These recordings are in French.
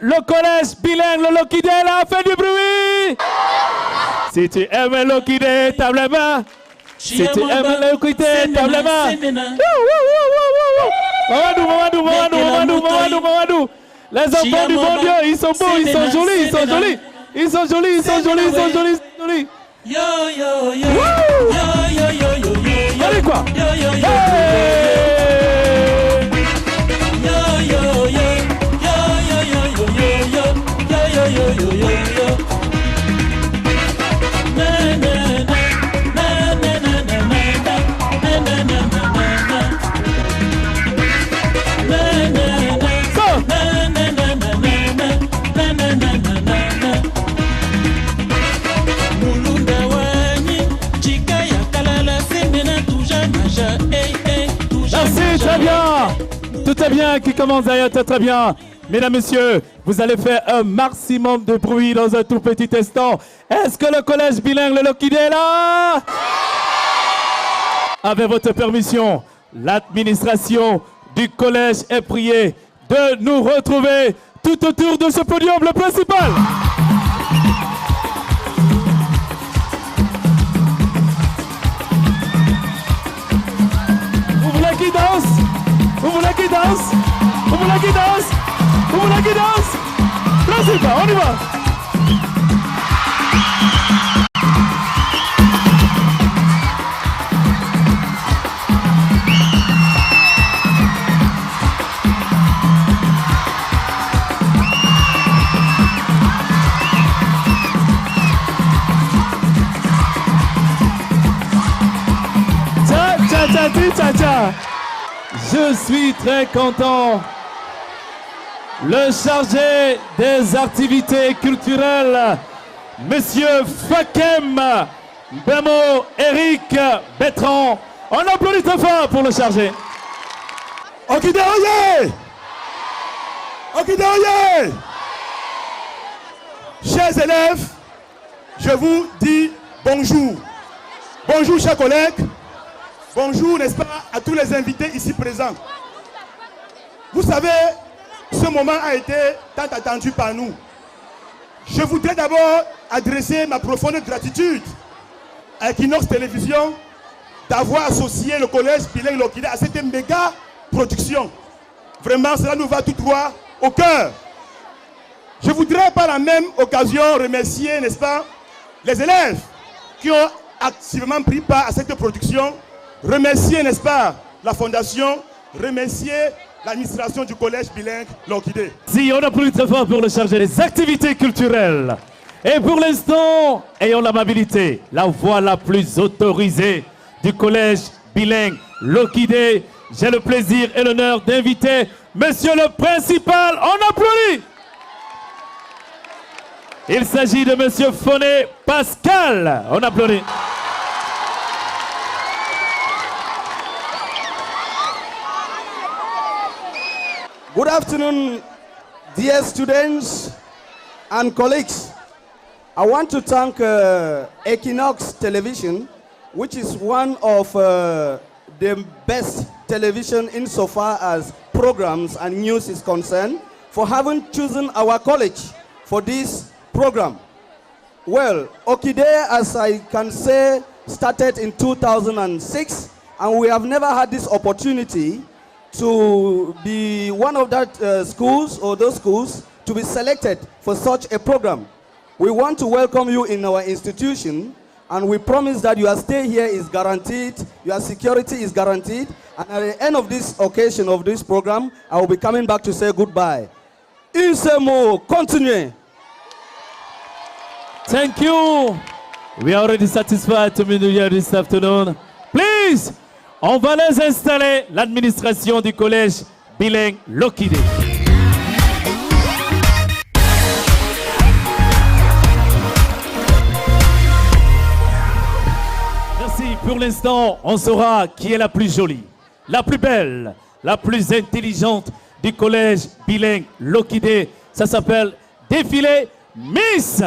le collège bilingue, le Lokidé, là, fait du bruit. Si tu aimes le Lokidé, tape les mains. Si tu aimes le Lokidé, tape les mains. Mamadou. Les enfants du bon Dieu, ils sont beaux, ils sont jolis, ils sont jolis. Ils sont jolis, ils sont jolis, ils sont jolis, ils sont jolis. Yo yo yo. Allez quoi? Très bien, tout est bien qui commence derrière toi, très bien. Mesdames, messieurs, vous allez faire un maximum de bruit dans un tout petit instant. Est-ce que le collège bilingue, le Lokidé est là? Avec votre permission, l'administration du collège est priée de nous retrouver tout autour de ce podium, le principal. Vous voulez qui danse? Vous voulez qui danse? Vous voulez qui danse? Vous voulez qui danse? Principal, on y va. Tcha. Je suis très content. Le chargé des activités culturelles, Monsieur Fakem Bemo Eric Bertrand. On applaudit très fort pour le chargé. Okidé oyez! Okidé oyez! Chers élèves, je vous dis bonjour. Bonjour chers collègues. Bonjour, n'est-ce pas, à tous les invités ici présents. Vous savez, ce moment a été tant attendu par nous. Je voudrais d'abord adresser ma profonde gratitude à Equinox Télévision d'avoir associé le collège bilingue Lokidé à cette méga production. Vraiment, cela nous va tout droit au cœur. Je voudrais par la même occasion remercier, n'est-ce pas, les élèves qui ont activement pris part à cette production. Remercier, n'est-ce pas, la fondation, remercier l'administration du collège bilingue Lokidé. Si, on applaudit très fort pour le chargé des activités culturelles. Et pour l'instant, ayons l'amabilité, la voix la plus autorisée du collège bilingue Lokidé. J'ai le plaisir et l'honneur d'inviter Monsieur le Principal. On applaudit. Il s'agit de Monsieur Foné Pascal. On applaudit. Good afternoon, dear students and colleagues. I want to thank Equinox Television, which is one of the best television insofar as programs and news is concerned, for having chosen our college for this program. Well, Okidé, as I can say, started in 2006, and we have never had this opportunity to be one of that schools or those schools to be selected for such a program. We want to welcome you in our institution, and we promise that your stay here is guaranteed, your security is guaranteed, and at the end of this occasion of this program, I will be coming back to say goodbye. Une seule mot, continuez. Thank you. We are already satisfied to meet you here this afternoon. Please, on va les installer, l'administration du collège bilingue Lokidé. Merci. Pour l'instant, on saura qui est la plus jolie, la plus belle, la plus intelligente du collège bilingue Lokidé. Ça s'appelle Défilé Miss.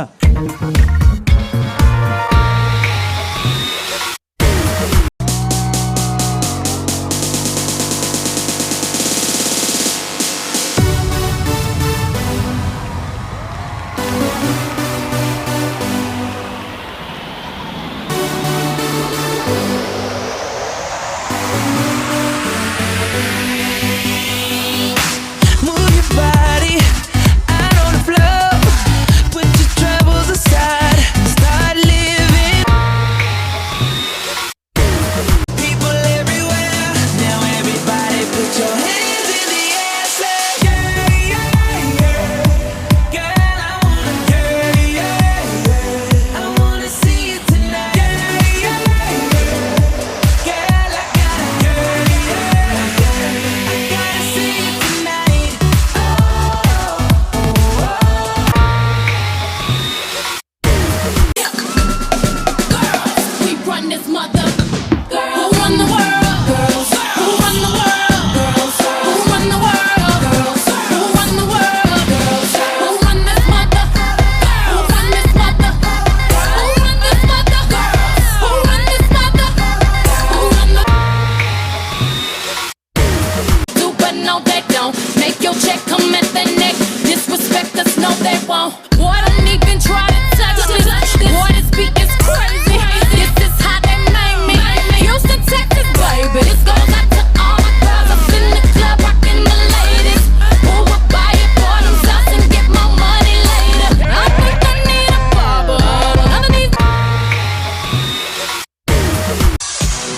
Make your check come at the neck. Disrespect us, no they won't. Boy, don't even try to touch this. Boy, this beat is crazy. This is how they made me. Houston, Texas, baby. This goes out to all my girls up in the club, rocking the ladies. Who will buy it for themselves and get my money later? I think I need a barber. None of these.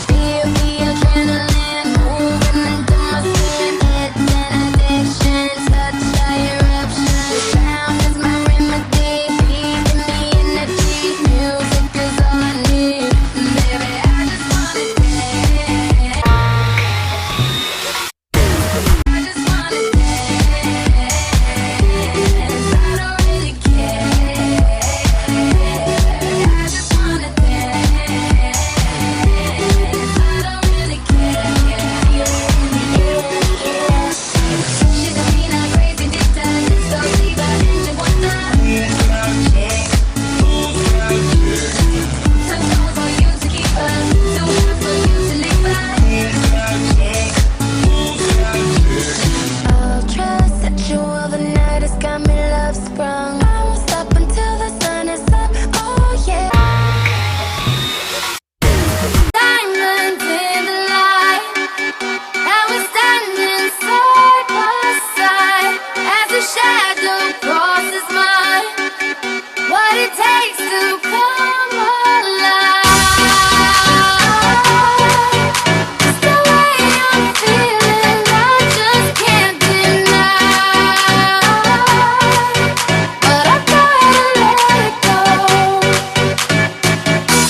Feel the adrenaline moving into my skin. It's an addiction, such a eruption. Sound is my remedy, feeding me energy. Music is all I need, baby. I just wanna dance. I just wanna dance. I don't really care. I just wanna dance. I don't really care. She's a peanut crazy dictator, so leave her in the water. Some songs for you to keep her, too hot for you to leave her. Ultra sexual, the night has got me love sprung. I won't stop until the sun is up. Oh yeah. Diamonds in the light, and we're standing side by side as the shadow crosses mine. What it takes to come alive. It's the way I'm feeling, I just can't deny. But I gotta let it go.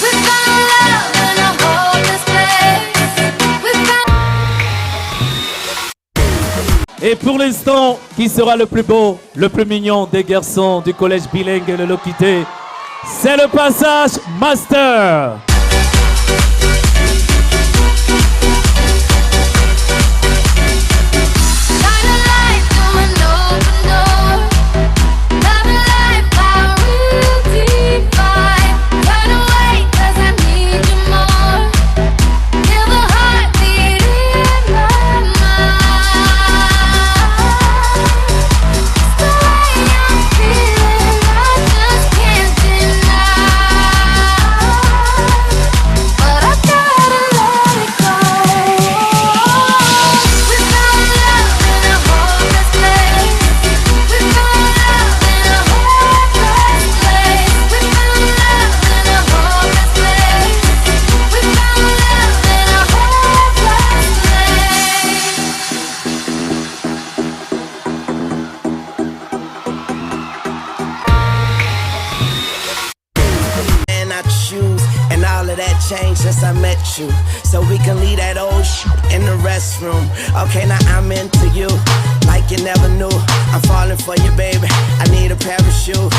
We found love in a hopeless place. We found. Et pour l'instant, qui sera le plus beau, le plus mignon des garçons du collège bilingue Le Loquité? C'est le passage Master. Shine a light through an open door. Love and life, how real divine. Turn away, 'cause I need you more. Feel the heartbeat in my mind. It's the way I'm feeling, I just can't deny. But I gotta let it go. We found love in a hopeless place. We found love in a hopeless place. We found love in a hopeless place. We found love in a hopeless And I choose, and all of that changed since I met you. So we can leave that old shit in the restroom. Okay, now I'm into you, like you never knew. I'm falling for you, baby. I need a parachute.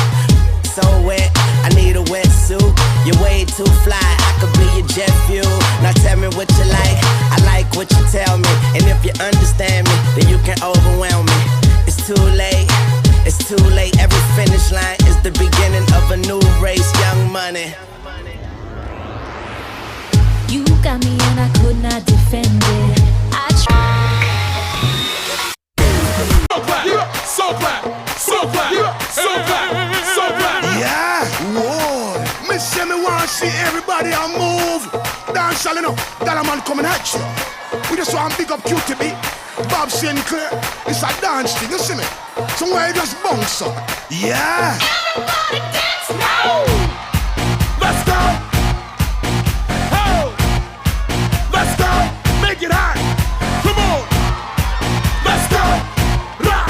So wet, I need a wetsuit. You're way too fly, I could be your jet fuel. Now tell me what you like, I like what you tell me. And if you understand me, then you can overwhelm me. It's too late, it's too late. Every finish line is the beginning of a new race, Young Money. You got me and I could not defend it. I tried. Yeah, whoa. Me say me want to see everybody a move. Dance all enough. That man coming at you. We just want to pick up QTB, Bob Sinclair. It's a dance thing, you see me? Somewhere you just bounce up. Yeah. Everybody dance now. Let's go. Oh. Let's go. Make it hot. Come on. Let's go. Rock.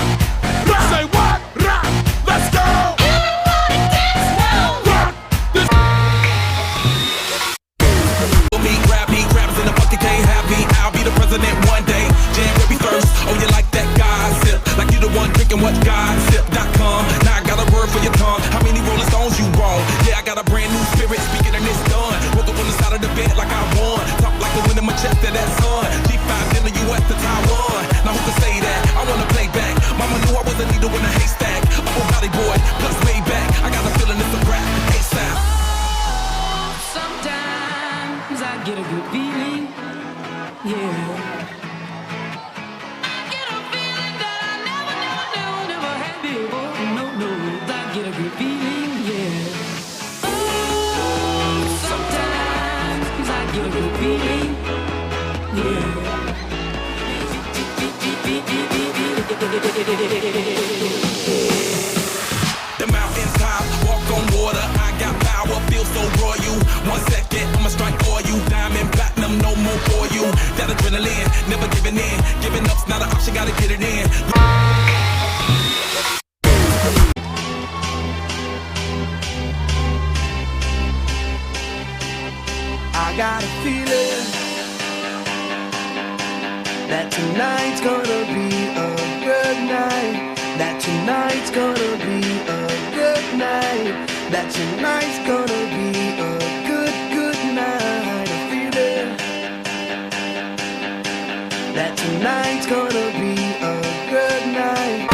Rock. Say what? Rock. Let's go. Everybody dance now. Rock. This Me grab rappers in the bucket can't have me. I'll be the president one day. January 1st. Oh, you like that gossip? Like you the one drinking what gossip.com. Now I got a word for your tongue. How many Rolling Stones you want? Yeah, The mountains top, walk on water. I got power, feel so royal. 1 second, I'ma strike for you. Diamond, platinum, no more for you. That adrenaline, never giving in. Giving up's not an option, gotta get it in. I got a feeling that tonight's gonna be a good night. That tonight's gonna be a good night. That tonight's gonna be a good night. A feeling that tonight's gonna be a good night.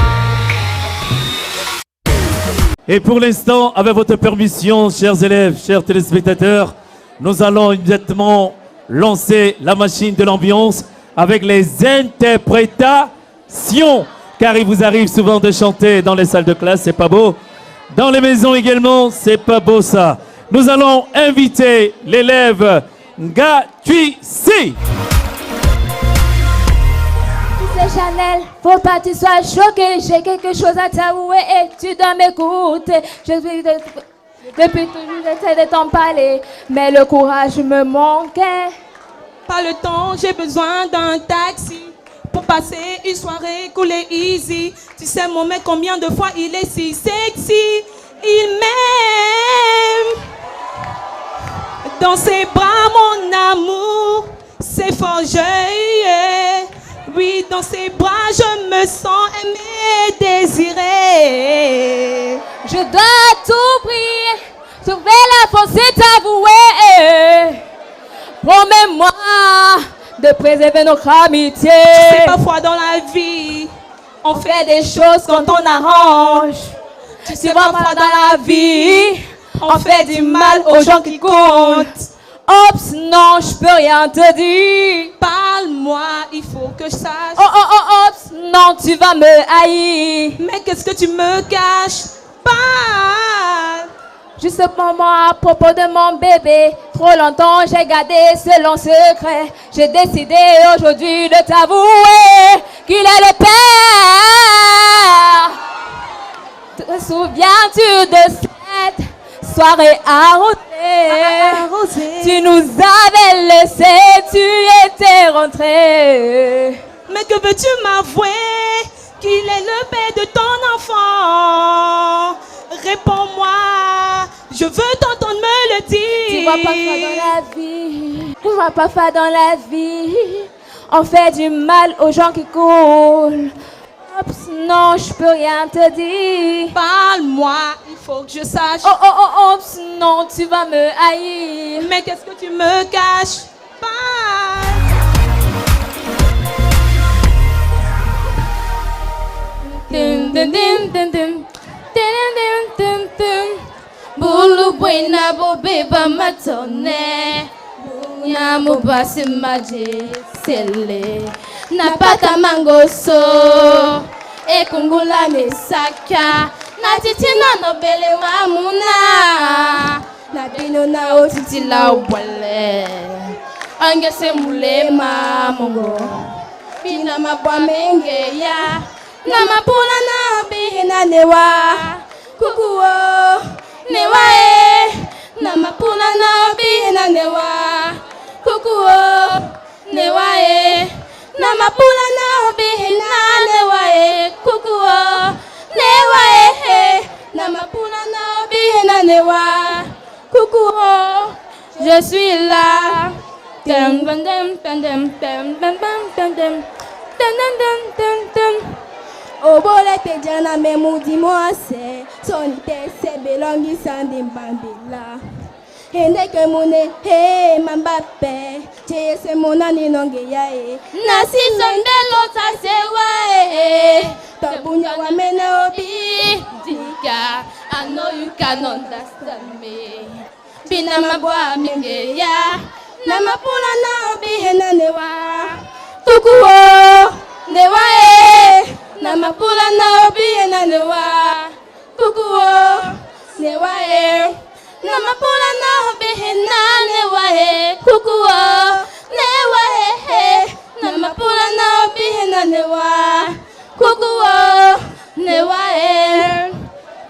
Et pour l'instant, avec votre permission, chers élèves, chers téléspectateurs, nous allons immédiatement lancer la machine de l'ambiance avec les interprétations. Car il vous arrive souvent de chanter dans les salles de classe, c'est pas beau. Dans les maisons également, c'est pas beau ça. Nous allons inviter l'élève Ngatuisi. C'est Chanel, faut pas que tu sois choqué. J'ai quelque chose à t'avouer et tu dois m'écouter. Depuis toujours j'essaie de t'en parler, mais le courage me manquait. Pas le temps, j'ai besoin d'un taxi pour passer une soirée cool et easy. Tu sais mon mec combien de fois il est si sexy. Il m'aime. Dans ses bras mon amour s'est forgé. Oui, dans ses bras je me sens aimé, désiré. Je dois tout prier, trouver la force et t'avouer. Promets-moi de préserver notre amitié. C'est parfois dans la vie, On fait des choses quand on arrange. C'est parfois dans la vie, on fait du mal aux gens qui comptent. Oups, non, je peux rien te dire. parle-moi, il faut que je sache. Oh, oh, oh, oups, non, tu vas me haïr. Mais qu'est-ce que tu me caches? Parle. Juste pour moi, à propos de mon bébé, trop longtemps j'ai gardé ce long secret. J'ai décidé aujourd'hui de t'avouer qu'il est le père. Te souviens-tu de cette soirée arrosée? Tu nous avais laissé, tu étais rentré. Mais que veux-tu m'avouer? Qu'il est le père de ton enfant. Réponds-moi, je veux t'entendre me le dire. Tu vois parfois dans la vie, tu vois parfois dans la vie, on fait du mal aux gens qui coulent. Oups, non, je peux rien te dire. Parle-moi, il faut que je sache. Oh, oh, oh, oups, non, tu vas me haïr. Mais qu'est-ce que tu me caches? Parle. Dum, dum, dum, dum, dum. Dum, dum, dum, dum. Bulu buena bobeba matone. Bunya mubasi maje sele. Napata mangoso. Ekungula misaka. Na titina no bele mamuna. Na bino na otiti la wale. Angese mulema mongo. Bina mabwa menge ya. Na mapula na bihina newa. Kukuo newa e. Na mapula na bihina newa. Kukuo newa e. Na mapula na bihina newa e. Kukuo newa e. Na mapula na bihina newa. Kukuo. Je suis là. Dum dum dum dum dum dum dum dum dum dum dum dum. Obole te jana me mudi moase, soni te se belongi sandi mbambila. Hende ke mune he mambape, che se mona ni nonge ya e. Nasi sondelo tasewa e. Tabunya wa mene obi. Dika, I know you can understand me. Bina mabwa minge ya. Na mapula na obi hena newa. Kukuo, newa e. Na mapula na obi hena newa. Kukuo, newa e. Na mapula na obi hena newa e. Kukuo, newa e. Na mapula na obi hena newa. Kukuo, Newae.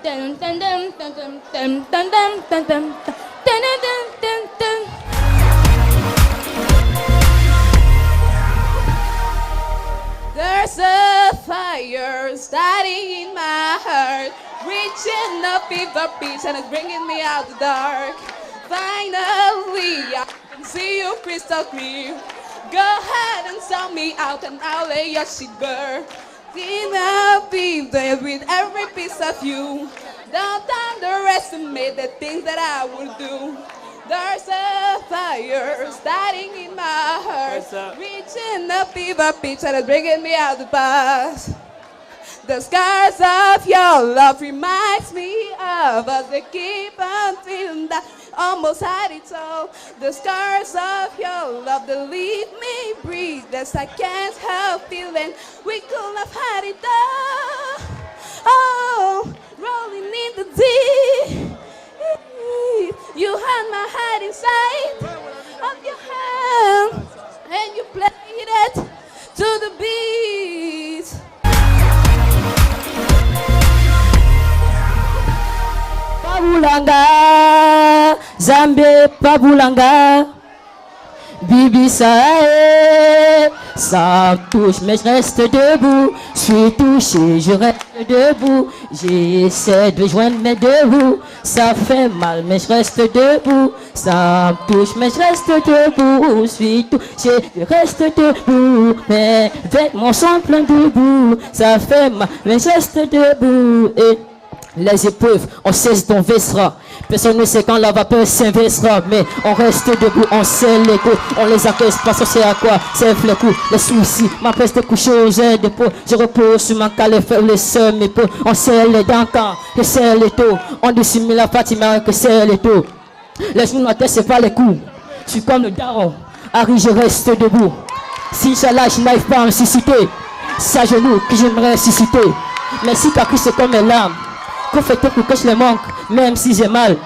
Dun, dun, dun, dun, dun, dun, dun, dun, dun, dun, dun, dun, dun, dun. There's a fire starting in my heart, reaching the fever pitch and it's bringing me out the dark. Finally, I can see you crystal clear. Go ahead and sell me out and I'll lay your shit bare. Did not be there with every piece of you. Don't underestimate the things that I will do. There's a fire starting in my heart, reaching the fever pitch and it's bringing me out the past. The scars of your love reminds me of us. They keep on feeling that almost had it all. The scars of your love that leave me breathless. I can't help feeling we could have had it all. Oh, rolling in the deep. You had my head inside of your hand, and you played it to the beat. Pabulanga, Zambé, Pabulanga, Bibi Sae, ça me touche mais je reste debout, je suis touché, je reste debout, j'essaie de joindre mes deux bouts, ça fait mal mais je reste debout, ça me touche mais je reste debout, je suis touché, je reste debout, mes vêtements sont pleins de boue, ça fait mal mais je reste debout. Et les épreuves, on cesse d'envestira. Personne ne sait quand la vapeur s'investira. Mais on reste debout, on sait les coups. On les accueille, pas c'est à quoi. C'est les coups, les soucis. Ma peste de coucher aux ailes de peau. Je repose sur ma calé, faible seul mes peaux. On serre les dents quand je serre les taux. On dissimule la fatigue, mais que serre les taux. Les genoux à terre, c'est pas les coups. Je suis comme le daron. Harry, je reste debout. Si Inch'Allah, je n'arrive pas à me susciter. C'est à genoux que j'aimerais ressusciter. Mais si t'as cru, c'est comme mes larmes. Qu'on fait tout pour que je les manque, même si j'ai mal.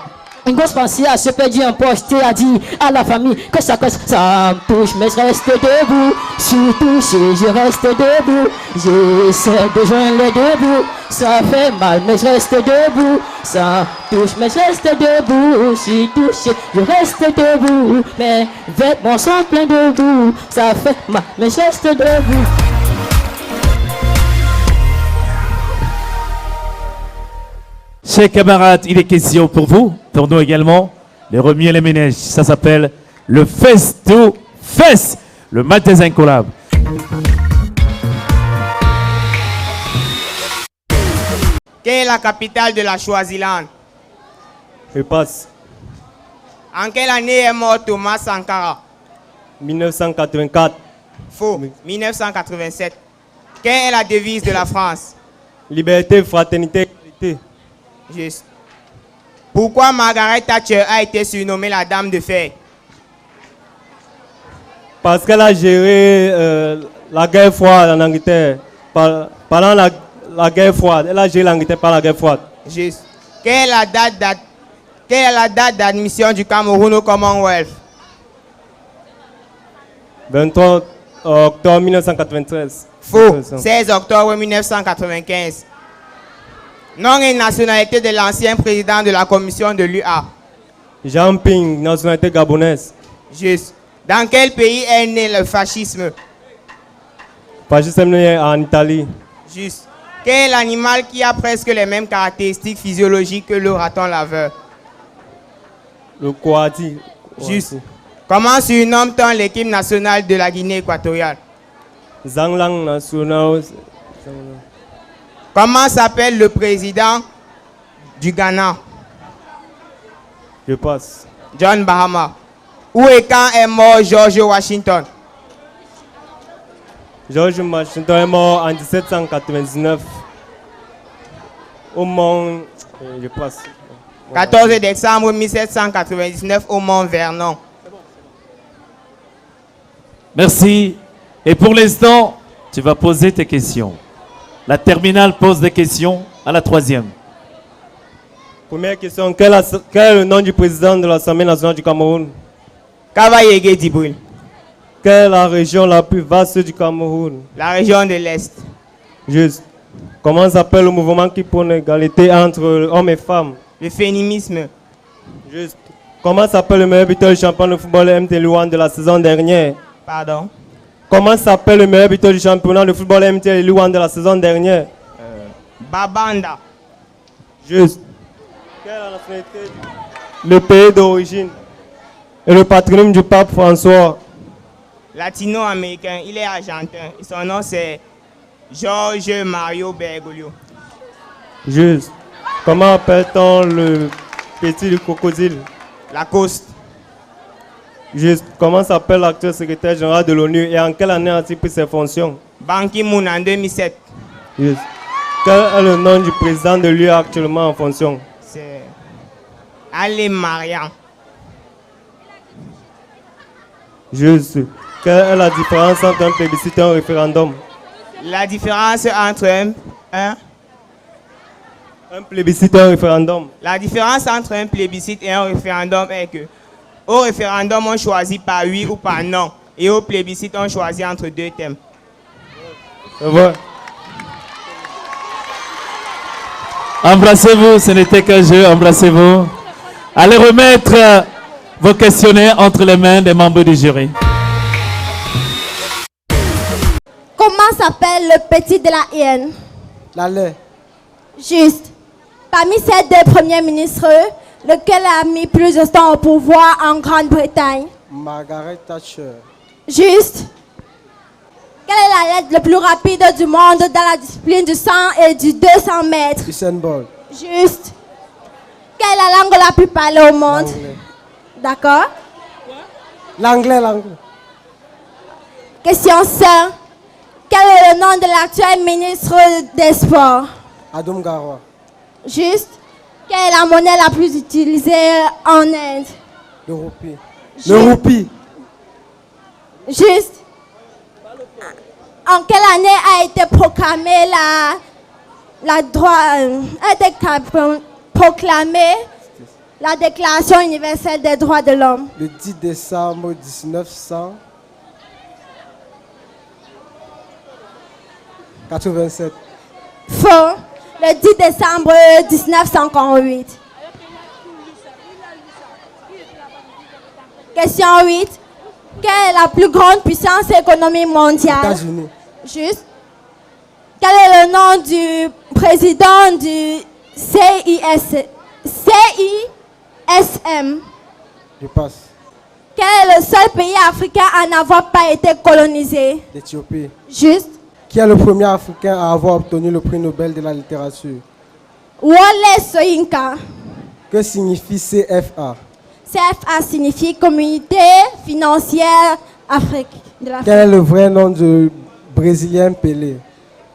Une grosse pensée à se perdre un poche, t'es à dire à la famille que ça me touche, mais je reste debout. Je suis touché, je reste debout. J'essaie de joindre les deux bouts. Ça fait mal, mais je reste debout. Ça touche, mais je reste debout. Je suis touché, je reste debout. Mes vêtements sont pleins de boue. Ça fait mal, mais je reste debout. Chers camarades, il est question pour vous, pour nous également, les remis et les ménages. Ça s'appelle le Face to Face, le match des incollables. Quelle est la capitale de la Swaziland? Je passe. En quelle année est mort Thomas Sankara? 1984. Faux. 1987. Quelle est la devise de la France? Liberté, fraternité, égalité. Juste. Pourquoi Margaret Thatcher a été surnommée la Dame de Fer? Parce qu'elle a géré la guerre froide en Angleterre. Pendant la guerre froide, elle a géré l'Angleterre par la guerre froide. Juste. Quelle est la date d'admission du Cameroun au Commonwealth? 23 octobre 1993. Faux. 16 octobre 1995. Nom et nationalité de l'ancien président de la commission de l'UA. Jean Ping, nationalité gabonaise. Juste. Dans quel pays est né le fascisme? Fascisme né en Italie. Juste. Quel est l'animal qui a presque les mêmes caractéristiques physiologiques que le raton laveur? Le koati. Juste. Comment surnomme-t-on l'équipe nationale de la Guinée équatoriale? Zanglang national. Comment s'appelle le président du Ghana? Je passe. John Bahama. Où et quand est mort George Washington? George Washington est mort en 1799. Au Mont... Je passe. 14 décembre 1799 au Mont Vernon. Merci. Et pour l'instant, tu vas poser tes questions. La terminale pose des questions à la troisième. Première question, quel est le nom du président de l'Assemblée nationale du Cameroun? Kavayege Djibril. Quelle est la région la plus vaste du Cameroun? La région de l'Est. Juste. Comment s'appelle le mouvement qui prône l'égalité entre hommes et femmes? Le féminisme. Juste. Comment s'appelle le meilleur buteur du champion de football MT Louan de la saison dernière? Pardon? Comment s'appelle le meilleur buteur du championnat de football MT Louan de la saison dernière? Babanda. Juste. Quelle est la nationalité? Le pays d'origine et le patronyme du pape François? Latino-américain, il est argentin. Et son nom c'est Jorge Mario Bergoglio. Juste. Comment appelle-t-on le petit du crocodile? Lacoste. Juste. Comment s'appelle l'actuel secrétaire général de l'ONU et en quelle année a-t-il pris ses fonctions? Ban Ki-moon en 2007. Juste. Quel est le nom du président de l'UE actuellement en fonction? C'est Ali Mariam. Juste. Quelle est la différence entre un plébiscite et un référendum? La différence entre un plébiscite et un référendum. La différence entre un plébiscite et un référendum est que au référendum, on choisit par oui ou par non. Et au plébiscite, on choisit entre deux thèmes. C'est vrai. Embrassez-vous, ce n'était qu'un jeu, embrassez-vous. Allez remettre vos questionnaires entre les mains des membres du jury. Comment s'appelle le petit de la hyène? La lait. Juste. Parmi ces deux premiers ministres, lequel a mis plus de temps au pouvoir en Grande-Bretagne? Margaret Thatcher. Juste. Quelle est la lettre le plus rapide du monde dans la discipline du 100 et du 200 mètres? Usain Bolt. Juste. Quelle est la langue la plus parlée au monde? D'accord. L'anglais. Question 5. Quel est le nom de l'actuel ministre des Sports? Adam Garoua. Juste. Quelle est la monnaie la plus utilisée en Inde? Le roupie. Le roupie. Juste. En quelle année a été proclamée la Déclaration universelle des droits de l'homme? Le 10 décembre 1987. Faux. Le 10 décembre 1948. Question 8. Quelle est la plus grande puissance économique mondiale? États-Unis. Juste. Quel est le nom du président du CISM? Je passe. Quel est le seul pays africain à n'avoir pas été colonisé? L'Éthiopie. Juste. Qui est le premier Africain à avoir obtenu le prix Nobel de la littérature? Wole Soyinka. Que signifie CFA? CFA signifie Communauté financière Afrique. Quel est le vrai nom du Brésilien Pelé?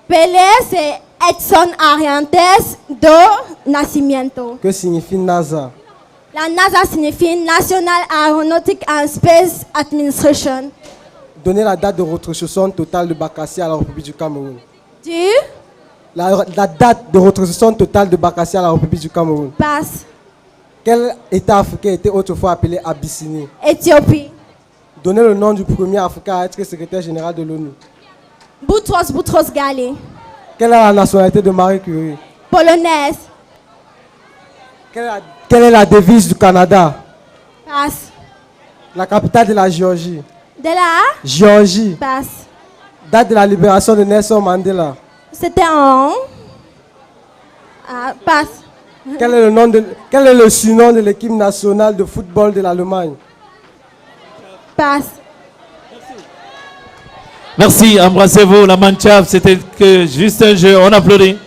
Pelé, c'est Edson Arantes do Nascimento. Que signifie NASA? La NASA signifie National Aeronautic and Space Administration. Donnez la date de rétrocession totale de Bakassi à la République du Cameroun. La date de rétrocession totale de Bakassi à la République du Cameroun. Passe. Quel État africain était autrefois appelé Abyssinie? Éthiopie. Donnez le nom du premier Africain à être secrétaire général de l'ONU. Boutros Ghali. Quelle est la nationalité de Marie Curie? Polonaise. Quelle est la devise du Canada? Passe. La capitale de la Géorgie? De la Géorgie. Passe. Date de la libération de Nelson Mandela? C'était en... passe. Quel est le surnom de l'équipe nationale de football de l'Allemagne? Passe. Merci, embrassez-vous, la Manchab, c'était que juste un jeu, on applaudit.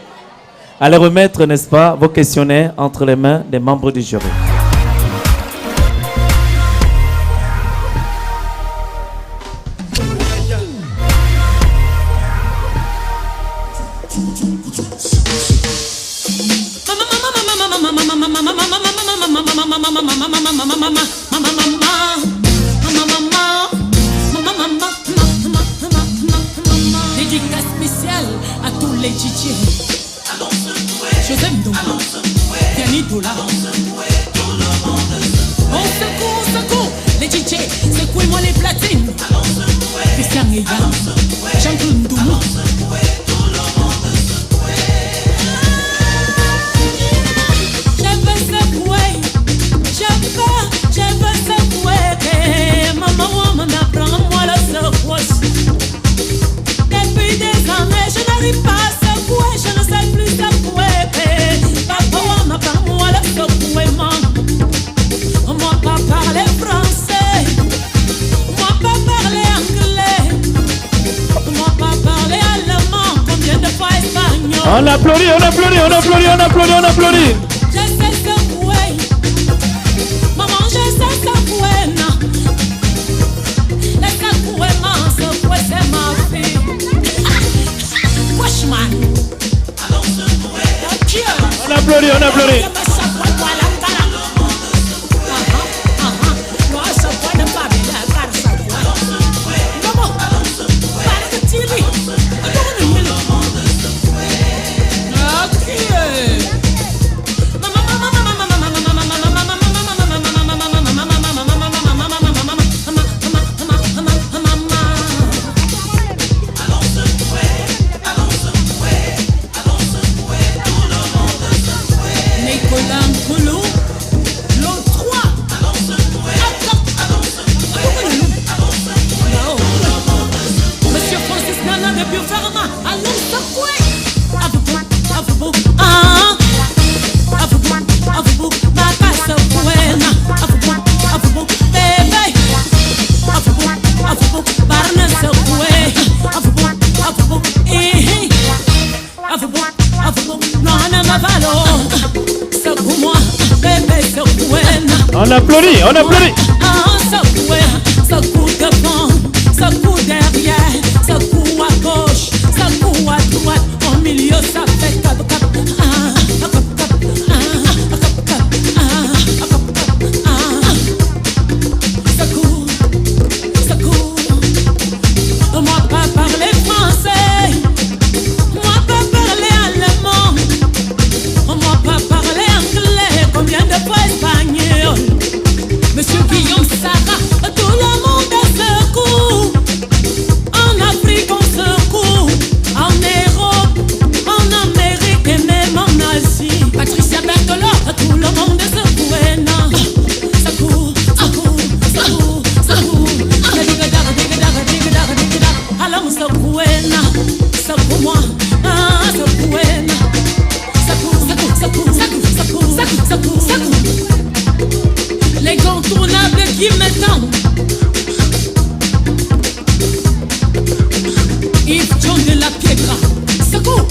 Allez remettre, n'est-ce pas, vos questionnaires entre les mains des membres du jury. Dédicace spéciale à tous les DJ. Joseph Ndongo, Yanni Dola. On secoue, les DJ, secouez-moi les platines. Christian Eya, Jean-Claude Ndoumou. On applaudit, on applaudit, on applaudit, on applaudit, on applaudit. Je sais secouer. Maman, je sais secouer. Les secouer, secouer, c'est ma fille. Washman. On applaudit, on applaudit. On applaudit, on applaudit. Ça court devant, ça court derrière, ça court à gauche, ça court à droite, au milieu ça fait cap cap. Ça court, ça court. Moi pas parler français, moi pas parler allemand, moi pas parler anglais, combien de fois espagnol. Monsieur Guillaume Sarah, tout le monde secoue. En Afrique on secoue, en Europe, en Amérique et même en Asie. Patricia Bertolo, tout le monde secoue. Secoue, secoue, secoue, secoue. Alors secoue, secoue-moi, secoue. Secoue, secoue, secoue, secoue, secoue, secoue, secoue. Les contournables qui m'attendent. Yves John de la Piedra. Secours.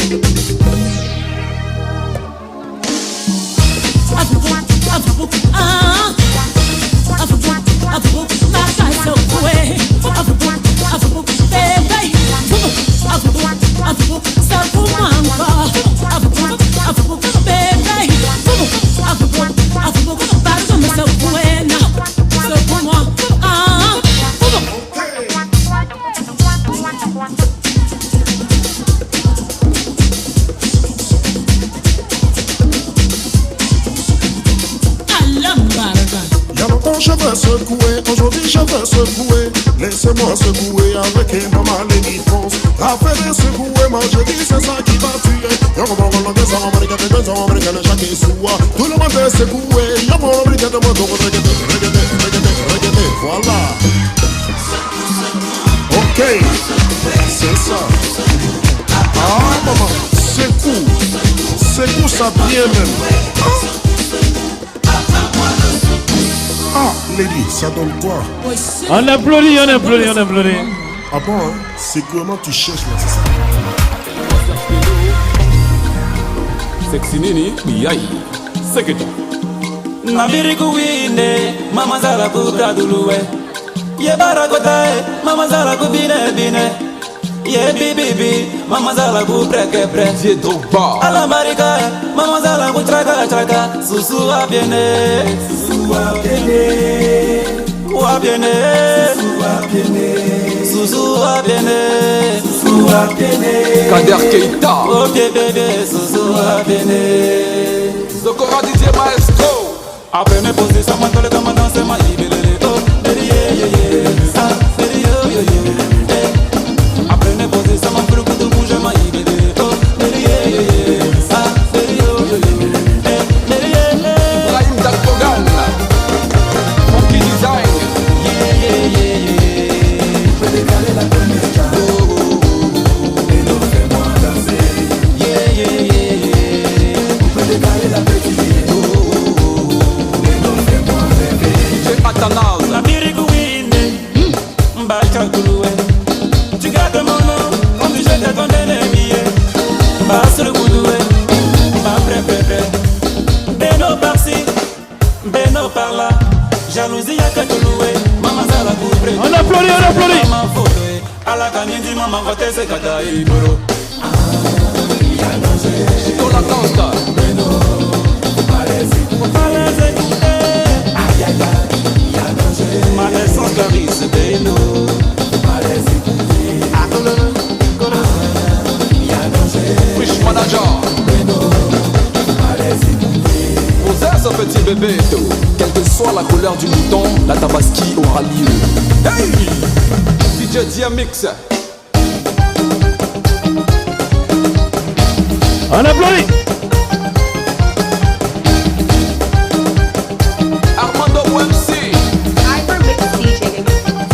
Je veux secouer, aujourd'hui je veux secouer. Laissez-moi secouer avec une maman les pense. Affaire de secouer, moi je dis c'est ça qui va tuer. Y'a mon monde des Américains, des Américains, chaque soir. Tout le monde est secoué. Y'a mon Américain de moi, donc regardez, voilà. Ok, c'est ça. Ah maman, secoue ça bien même. Ah, Lady, ça donne quoi? On applaudit, on applaudit, on applaudit. Ah bon, hein? C'est comment tu cherches là, c'est ça? Sexy nini, yai, seketa. Nabiriku winde, mama zara kubra duluwe. Ye barakotae, mama zara kubine bine. Ye bibibi, mama zara kubreke bre. Dieu Drogba. Ala marikae, mama zara kutraka traka. Susu abiene, susu abiene, wabiene, susu abiene, susu abiene. Kader Keita. Oh bébé, susu abiene. Sokora DJ Maestro. Après mes positions, moi je le commande dans ce maïs. Oh, baby, yeah, yeah, yeah. Ah, baby, yo, yo, yo. Après mes positions, moi je le commande dans ce maïs. Oh, baby, yeah, yeah, yeah. Ah, baby, yo, yo, yo. Baby, yeah, yeah. Brahim Dakpogan. Funky Design. Yeah, yeah, yeah, yeah. Je peux décaler la première carte. Oh, oh, oh. Et donc fais-moi danser. Yeah, yeah, yeah, yeah. Je peux décaler la petite. Oh, oh, oh. Et donc fais-moi rêver. DJ Atana. On applaudit, on applaudit. Con la costa. Ma essence Clarisse Bello. Wish manager. Posez ce petit bébé tout. Quelle que soit la couleur du mouton, la tabaski aura lieu. Hey! DJ DMX. On applaudit. Armando OMC.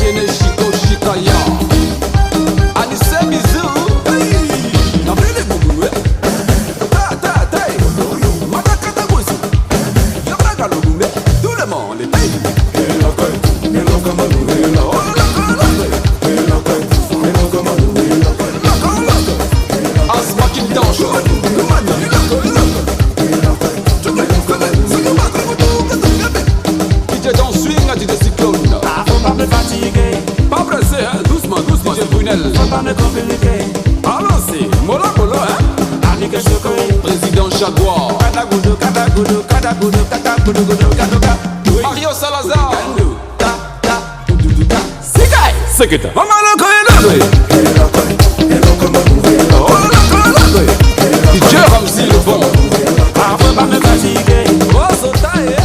Viene Chico Chicaya. Anissé Bizou. Hey! N'appelez les boubous, eh? Tout le monde est hey! Asma qui dange. DJ dans swing à DJ cyclone. Faut pas me fatiguer. Pas pressé, hein? Doucement, doucement, DJ Brunel. Faut pas me compliquer. Allons-y, mola mola, hein? Annika Chokoy. Président Jaguar. Kadagoudou, kadagoudou, kadagoudou, kadagoudou, kadagoudou. Mario Salazar. C'est que t'as. Maman le coïnade. DJ Ramsey le bon. Faut pas me fatiguer. Oh, Sotae.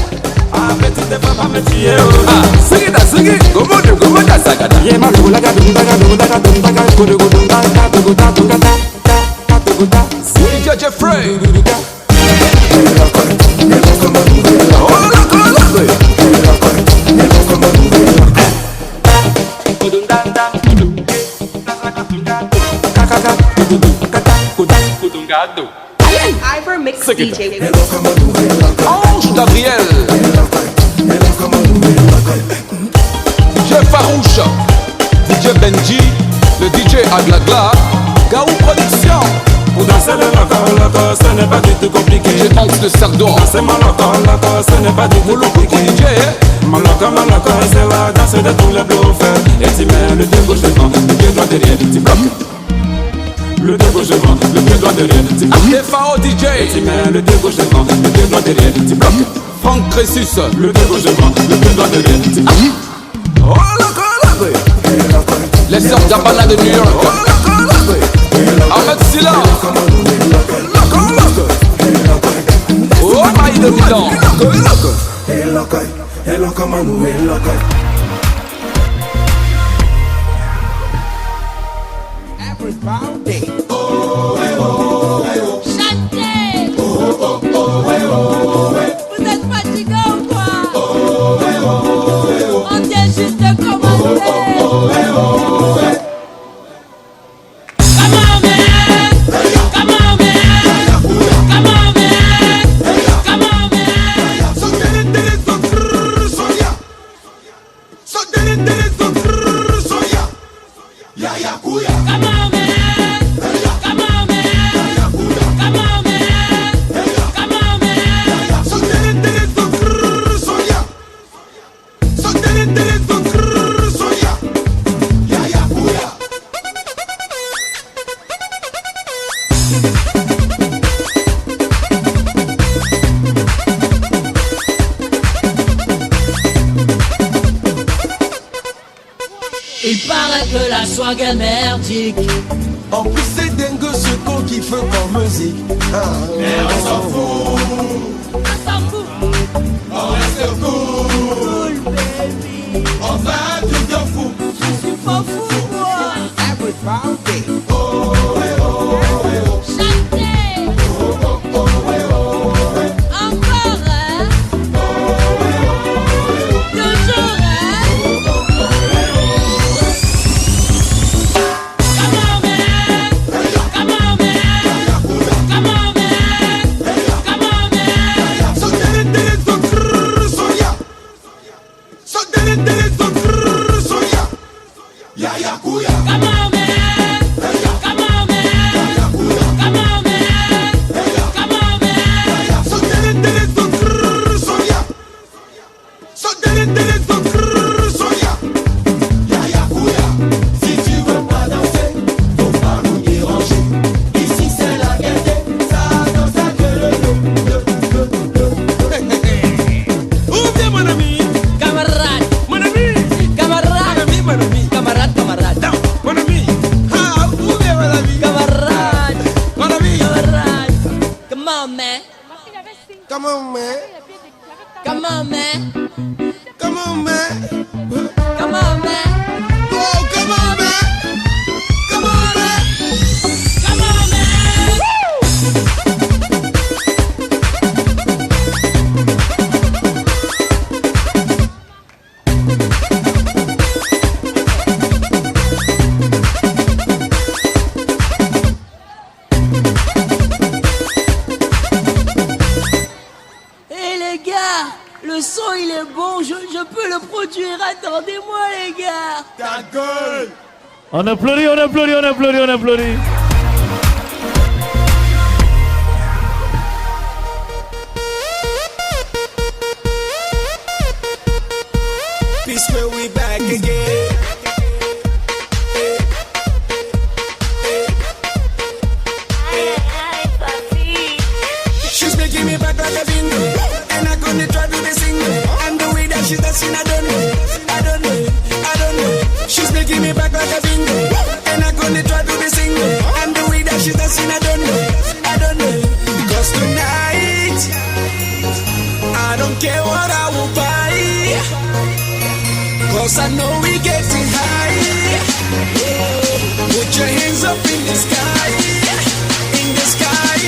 Petit faut pas me tuer. Ah, Sigida, Sigi. Gomodo, Sagada. Yeah, man, go like a dum, DJ Jeffrey. Ivermix DJ. Ange Gabriel. DJ Farouche. DJ Benji. Le DJ Aglagla. Gaou Production. Pour danser le loco, ce n'est pas du tout compliqué. DJ Hans de Sardor. Danser mon loco, ce n'est pas du tout compliqué. DJ. Mon loco, c'est la danse de tous les bluffers. Et tu mets le deux gauche devant, le pied droit derrière, tu bloques. Le deux gauche devant, le pied droit derrière, tu bloques. FAO DJ. Et tu mets le deux gauche devant, le pied droit derrière, tu bloques. Franck Cressus. Le deux gauche devant, le pied droit derrière, tu bloques. Oh loco. Les sœurs d'Abana de New York. Ahmed Silla. Oh Maï de Milan. Chantez. Vous êtes fatigué ou quoi? On vient juste de commencer. Il paraît que la swag est merdique. En plus c'est dingue ce qu'on kiffe en musique. Mais on s'en fout. On s'en fout. On reste cool. Baby. On va tout bien fou. Je suis pas fou, moi. Everybody. Oh, eh, oh, eh, oh. Chantez. Oh, oh, oh, eh, oh, eh. Encore, hein. Oh, eh, oh, eh, oh. Toujours, hein. Oh, oh, oh, eh, oh. Come on, man. Come on, man. Come on, man. Come on, man. Come on, man. Come on, man. Come on, man. Come on, man. Oh, come on, man. Come on, man. Come on, man. Le son il est bon, je peux le produire, attendez-moi les gars. Ta gueule. On applaudit, on applaudit, on applaudit, on applaudit. Peace where we back again. She's making me back like a bingo. And I'm gonna try to be single. And the way that she's dancing, I don't know. I don't know. I don't know. She's making me back like a bingo. And I'm gonna try to be single. And the way that she's dancing, I don't know. I don't know. Cause tonight, I don't care what I will buy. Cause I know we getting high. Put your hands up in the sky. In the sky.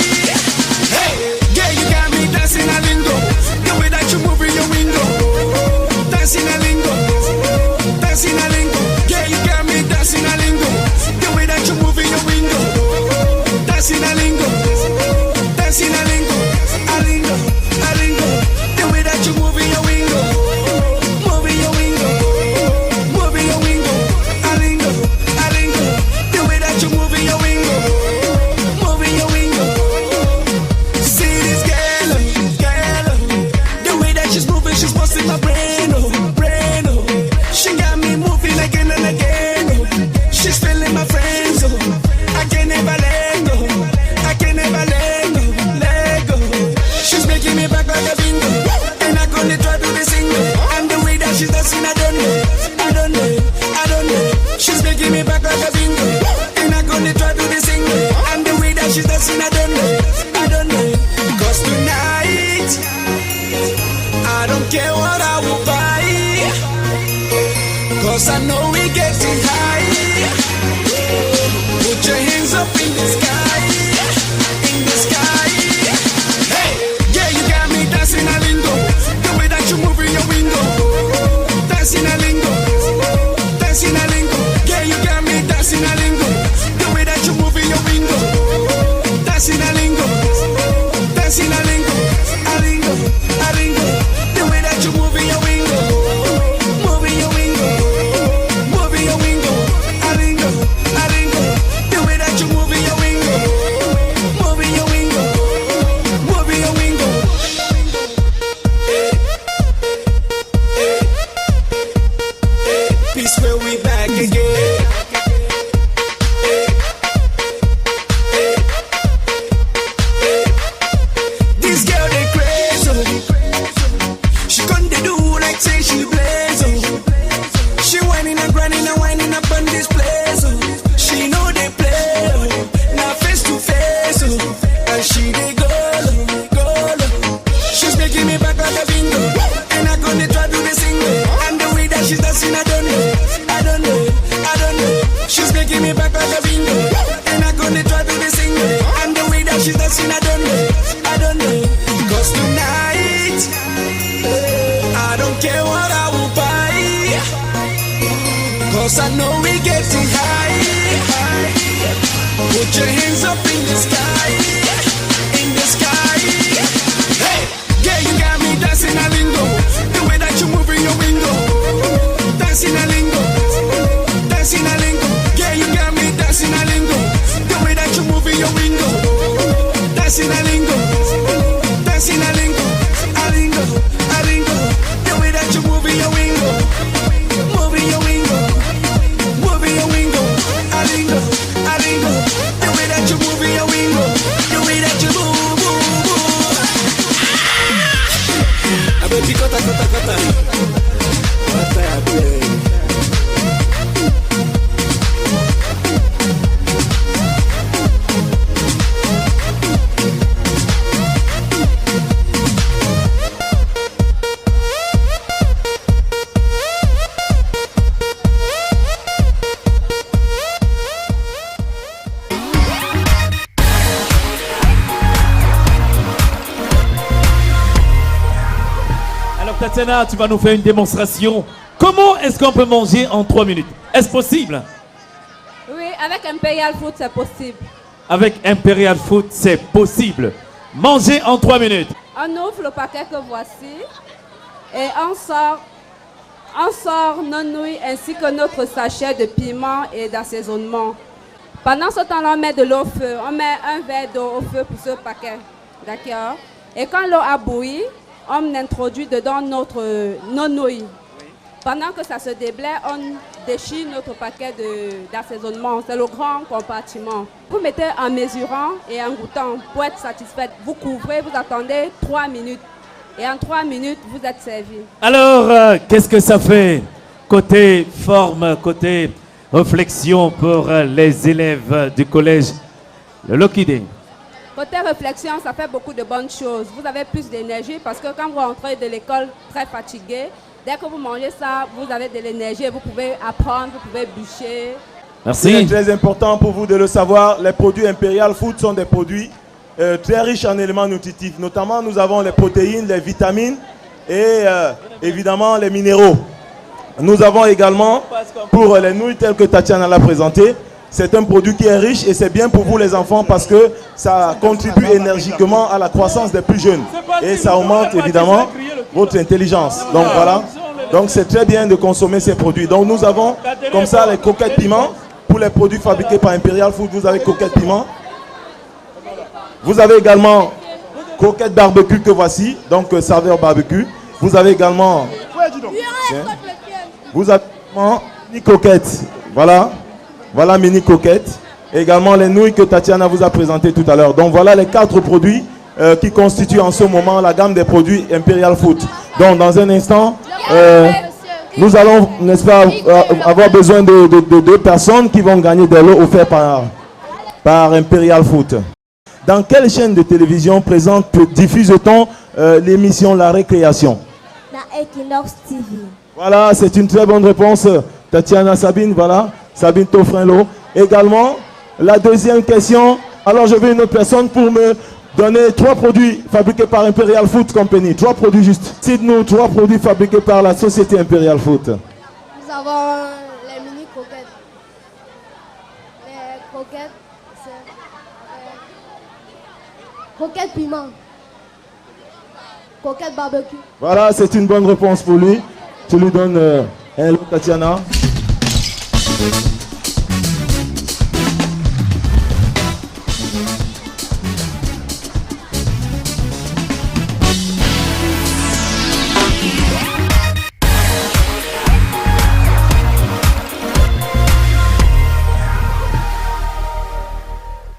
Hey, yeah, you got me dancing a lingo. The way that you move in your window. Dancing a lingo. Dancing a lingo. Yeah, you got me dancing a lingo. The way that you move in your window. Dancing a lingo. Dancing a lingo. A lingo. A lingo. The way that you move in your window. Moving your window. Moving your window. A lingo. A lingo. The way that you move in your window. Moving your window. See this girl, girl. The way that she's moving, she's busting my brain, oh, brain, oh. She got me moving again and again, oh. She's feeling my friends, oh. I can never let go. I can never let go, let go. She's making me back like a bingo. And I'm gonna try to be single. And the way that she's dancing, I don't know. I don't know. I don't know. She's making me back like a bingo. And I'm gonna try to be single. And the way that she's dancing, I don't know. I don't know. Cause tonight, I don't care what I will buy. Cause I know we getting high. Put your hands up in the sky. In the sky. Hey, yeah, you got me dancing a lingo. The way that you move in your window. Dancing a lingo. Dancing a lingo. Yeah, you got me dancing a lingo. The way that you move in your window. Dancing a lingo. Dancing a lingo. A lingo. A lingo. The way that you move in your window. Moving your window. Moving your window. A lingo. A lingo. The way that you move in your window. Moving your window. Moving your window. Peace where we back again. This girl they crazy, oh. She couldn't do like say she blaze, oh. She whining and grinding and winding up on this place, oh. She know they play, oh. Now face to face, oh. And she they go, go. She's making me back like a bingo. And I'm gonna try to be single. And the way that she's dancing, I don't know. I don't know. I don't know. She's making me back like a bingo. And I'm gonna try to be single. And the way that she's dancing, I don't know. I don't know. Cause tonight, I don't care what I will buy. Cause I know we getting high. Put your hands up in the sky. In the sky. Hey, yeah, you got me dancing a lingo. The way that you move in your window. Dancing a lingo. Dancing a lingo. Yeah, you got me dancing a lingo. The way that you move in your window. Dancing a lingo. Dancing a lingo. A lingo. A lingo. The way that you move in your window. Moving your window. Moving your window. A lingo. A lingo. The way that you move in your window. The way that you move, move, move. Ah! Baby, kota, kota, kota. Kota, baby. Tatiana, tu vas nous faire une démonstration. Comment est-ce qu'on peut manger en 3 minutes? Est-ce possible? Oui, avec Imperial Food, c'est possible. Avec Imperial Food, c'est possible. Manger en 3 minutes. On ouvre le paquet que voici et on sort nos nouilles ainsi que notre sachet de piment et d'assaisonnement. Pendant ce temps-là, on met de l'eau au feu. On met un verre d'eau au feu pour ce paquet. D'accord? Et quand l'eau a bouilli, on introduit dedans nos nouilles. Pendant que ça se déblaye, on déchire notre paquet d'assaisonnement. C'est le grand compartiment. Vous mettez en mesurant et en goûtant pour être satisfait. Vous couvrez, vous attendez 3 minutes. Et en 3 minutes, vous êtes servi. Alors, qu'est-ce que ça fait côté forme, côté réflexion pour les élèves du collège Le Lokidé? Côté réflexion, ça fait beaucoup de bonnes choses. Vous avez plus d'énergie parce que quand vous rentrez de l'école très fatigué, dès que vous mangez ça, vous avez de l'énergie et vous pouvez apprendre, vous pouvez bûcher. Merci. C'est très important pour vous de le savoir. Les produits Imperial Food sont des produits très riches en éléments nutritifs. Notamment, nous avons les protéines, les vitamines et évidemment les minéraux. Nous avons également, pour les nouilles telles que Tatiana l'a présenté, c'est un produit qui est riche et c'est bien pour vous les enfants parce que ça contribue énergiquement à la croissance des plus jeunes. Et ça augmente évidemment votre intelligence. Donc voilà. Donc c'est très bien de consommer ces produits. Donc nous avons comme ça les coquettes piment. Pour les produits fabriqués par Imperial Food, vous avez coquettes piment. Vous avez également coquettes barbecue que voici. Donc saveur barbecue. Vous avez également... Vous avez également mini coquettes. Voilà. Voilà mini coquettes. Également les nouilles que Tatiana vous a présentées tout à l'heure. Donc voilà les 4 produits qui constituent en ce moment la gamme des produits Imperial Food. Donc dans un instant, nous allons, n'est-ce pas, avoir besoin de 2 personnes qui vont gagner des lots offerts par Imperial Food. Dans quelle chaîne de télévision diffuse-t-on l'émission La Récréation? Dans Equinox TV. Voilà, c'est une très bonne réponse. Tatiana Sabine, voilà. Sabine Tofrinlo. Également, la deuxième question. Alors, je veux une autre personne pour me donner 3 produits fabriqués par Imperial Food Company. 3 produits juste. Cite-nous 3 produits fabriqués par la société Imperial Food. Nous avons les mini croquettes. Les croquettes, c'est croquettes piment. Croquettes barbecue. Voilà, c'est une bonne réponse pour lui. Tu lui donnes un lot, Tatiana.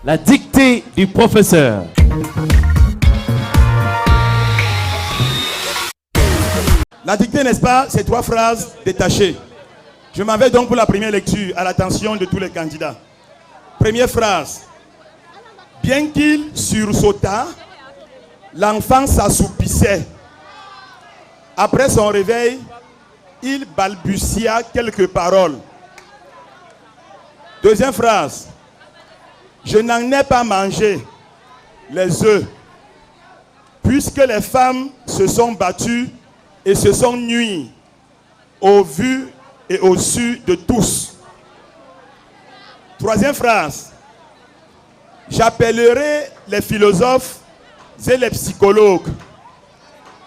La dictée du professeur. La dictée, n'est-ce pas, c'est 3 phrases détachées. Je m'en vais donc pour la première lecture à l'attention de tous les candidats. Première phrase. Bien qu'il sursauta, l'enfant s'assoupissait. Après son réveil, il balbutia quelques paroles. Deuxième phrase. Je n'en ai pas mangé les œufs, puisque les femmes se sont battues et se sont nuies au vu et au su de tous. Troisième phrase. J'appellerai les philosophes et les psychologues.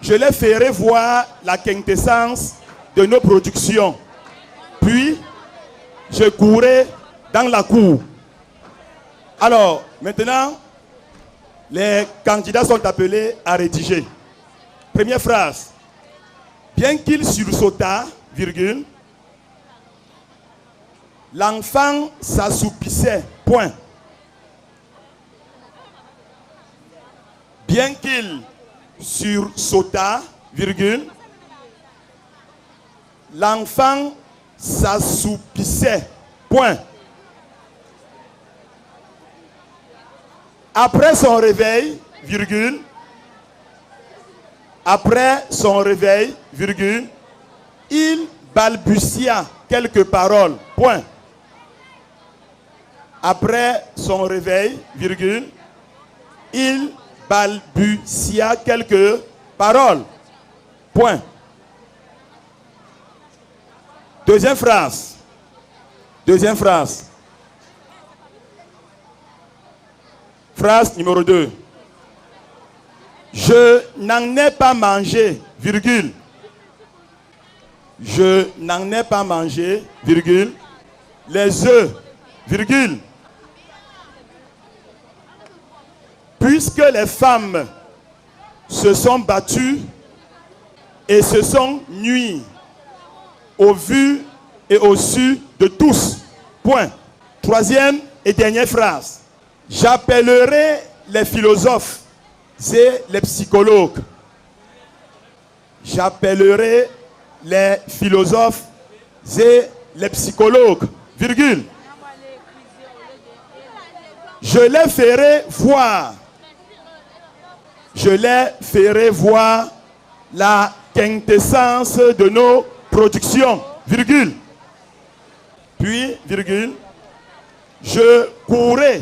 Je les ferai voir la quintessence de nos productions. Puis, je courrai dans la cour. Alors, maintenant, les candidats sont appelés à rédiger. Première phrase. Bien qu'il sursauta, virgule, l'enfant s'assoupissait, point. Bien qu'il sursauta, virgule, l'enfant s'assoupissait, point. Après son réveil, virgule, après son réveil, virgule, il balbutia quelques paroles, point. Après son réveil, virgule, il balbutia quelques paroles, point. Deuxième phrase. Deuxième phrase. Phrase numéro 2. Je n'en ai pas mangé, virgule. Je n'en ai pas mangé, virgule. Les œufs, virgule. Puisque les femmes se sont battues et se sont nuies au vu et au su de tous. Point. Troisième et dernière phrase. J'appellerai les philosophes et les psychologues. J'appellerai les philosophes et les psychologues, virgule. Je les ferai voir. Je les ferai voir la quintessence de nos productions, virgule. Puis, virgule, je courais.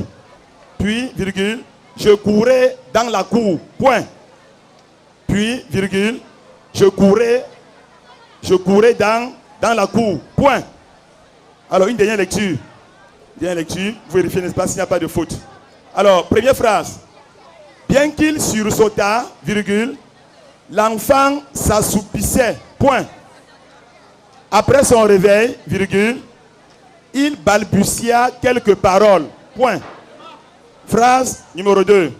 Puis, virgule, je courais dans la cour, point. Puis, virgule, je courais dans la cour, point. Alors, une dernière lecture. Dernière lecture, vous vérifiez, n'est-ce pas, s'il n'y a pas de faute. Alors, première phrase. Bien qu'il sursauta, virgule, l'enfant s'assoupissait, point. Après son réveil, virgule, il balbutia quelques paroles, point. Phrase numéro 2.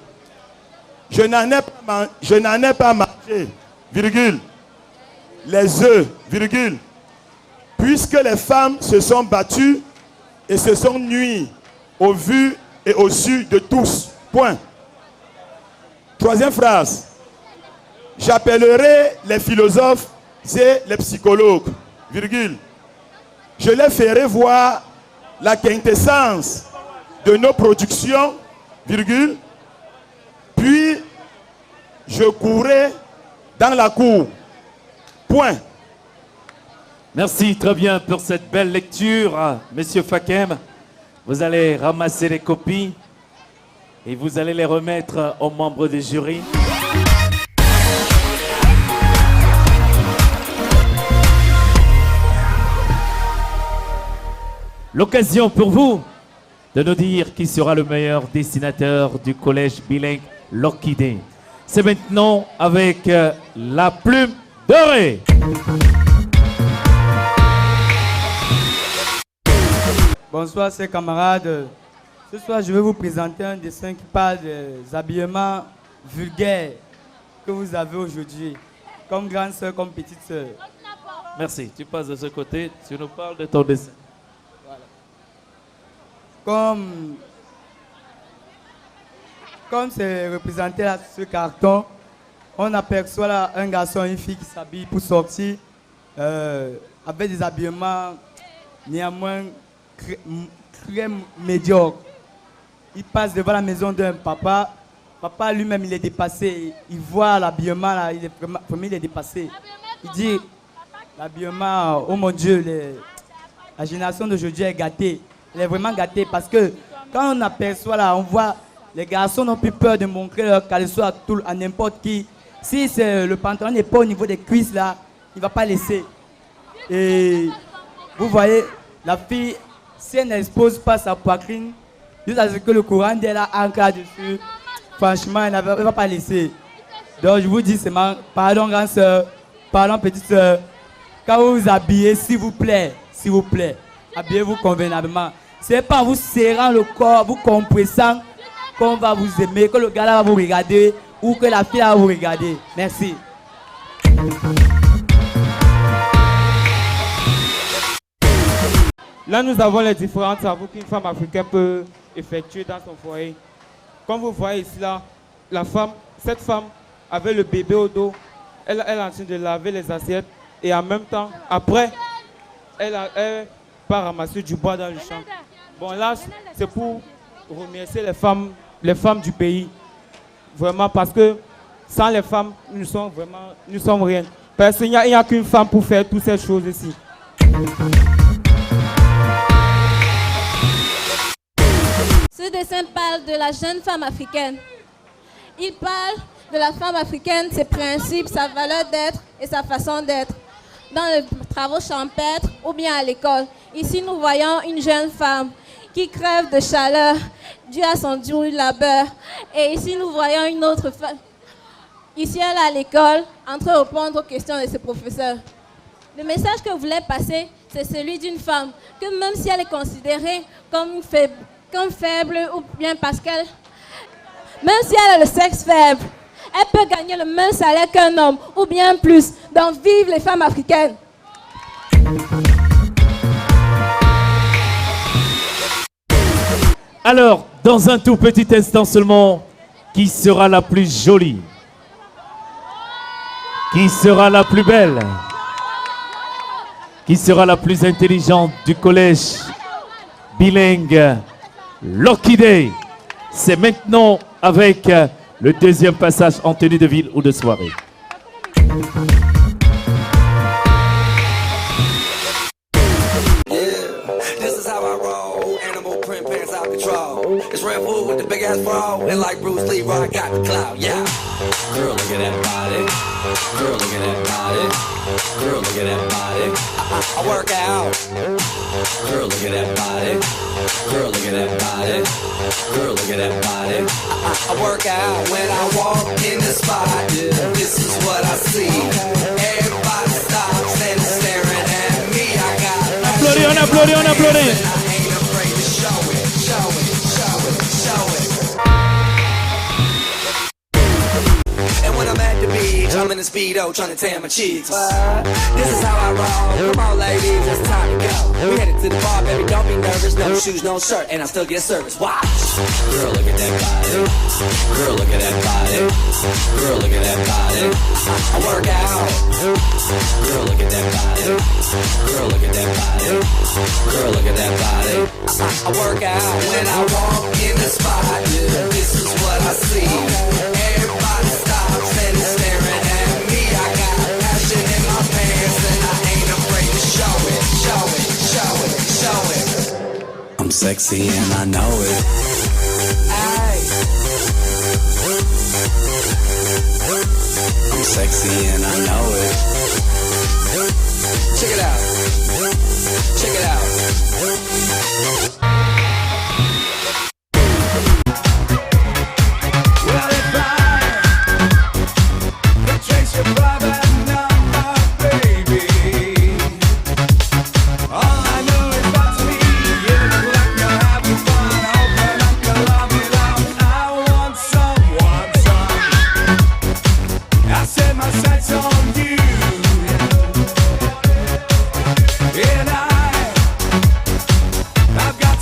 Je n'en ai pas mangé, virgule, les œufs, virgule, puisque les femmes se sont battues et se sont nuies au vu et au su de tous, point. Troisième phrase. J'appellerai les philosophes et les psychologues, virgule. Je les ferai voir la quintessence de nos productions, virgule. Puis, je courais dans la cour, point. Merci, très bien pour cette belle lecture, Monsieur Fakem. Vous allez ramasser les copies et vous allez les remettre aux membres du jury. L'occasion pour vous de nous dire qui sera le meilleur dessinateur du collège bilingue L'Orchidée. C'est maintenant avec la plume dorée. Bonsoir, chers camarades. Ce soir, je vais vous présenter un dessin qui parle des habillements vulgaires que vous avez aujourd'hui, comme grande sœur, comme petite sœur. Merci. Tu passes de ce côté, tu nous parles de ton dessin. Comme c'est représenté là, ce carton, on aperçoit là un garçon et une fille qui s'habillent pour sortir avec des habillements néanmoins très médiocres. Il passe devant la maison d'un papa. Papa lui-même, il est dépassé. Il voit l'habillement là, il est dépassé. Il dit, l'habillement, oh mon Dieu, la génération d'aujourd'hui est gâtée. Elle est vraiment gâtée parce que quand on aperçoit là, on voit les garçons n'ont plus peur de montrer leur caleçon à n'importe qui. Si le pantalon n'est pas au niveau des cuisses là, il ne va pas laisser. Et vous voyez, la fille, si elle n'expose pas sa poitrine, juste à ce que le courant d'elle a ancré dessus, franchement, elle ne va pas laisser. Donc je vous dis seulement, pardon grande soeur, pardon petite soeur, quand vous vous habillez, s'il vous plaît, habillez-vous convenablement. Ce n'est pas en vous serrant le corps, vous compressant qu'on va vous aimer, que le gars là va vous regarder ou que la fille va vous regarder. Merci. Là, nous avons les différents travaux qu'une femme africaine peut effectuer dans son foyer. Comme vous voyez ici, là, cette femme avait le bébé au dos. Elle est en train de laver les assiettes et en même temps, après, elle part ramasser du bois dans le champ. Bon, là, c'est pour remercier les femmes du pays. Vraiment, parce que sans les femmes, nous sommes rien. Parce qu'il n'y a qu'une femme pour faire toutes ces choses ici. Ce dessin parle de la jeune femme africaine. Il parle de la femme africaine, ses principes, sa valeur d'être et sa façon d'être. dans les travaux champêtres ou bien à l'école. Ici, nous voyons une jeune femme qui crève de chaleur due à son dur labeur. Et ici, nous voyons une autre femme. Ici, elle est à l'école, en train de répondre aux questions de ses professeurs. Le message que je voulais passer, c'est celui d'une femme, que même si elle est considérée comme faible ou bien parce qu'elle... Même si elle a le sexe faible, elle peut gagner le même salaire qu'un homme, ou bien plus. Donc, vive les femmes africaines! Alors, dans un tout petit instant seulement, qui sera la plus jolie? Qui sera la plus belle? Qui sera la plus intelligente du collège bilingue Lucky Day? C'est maintenant avec le deuxième passage en tenue de ville ou de soirée. Control. It's Red Bull with the big ass bra, and like Bruce Lee, I got the clout. Yeah. Girl, look at that body. Girl, look at that body. Girl, look at that body. I work out. Girl, look at that body. Girl, look at that body. Girl, look at that body. I work out when I walk in the spot. Yeah. This is what I see. Everybody stops and is staring at me. I got. Applaudis. I'm in the speedo trying to tan my cheeks. This is how I roll. Come on, ladies, it's time to go. We headed to the bar, baby, don't be nervous. No shoes, no shirt, and I still get service. Watch. Girl, look at that body. Girl, look at that body. Girl, look at that body. I work out. Girl, look at that body. Girl, look at that body. Girl, look at that body. I work out when I walk in the spot. Yeah, this is what I see. Everybody stops and is staring at me. I got passion in my pants and I ain't afraid to show it, show it, show it, show it. I'm sexy and I know it. Ay. I'm sexy and I know it. Check it out. Check it out. I've got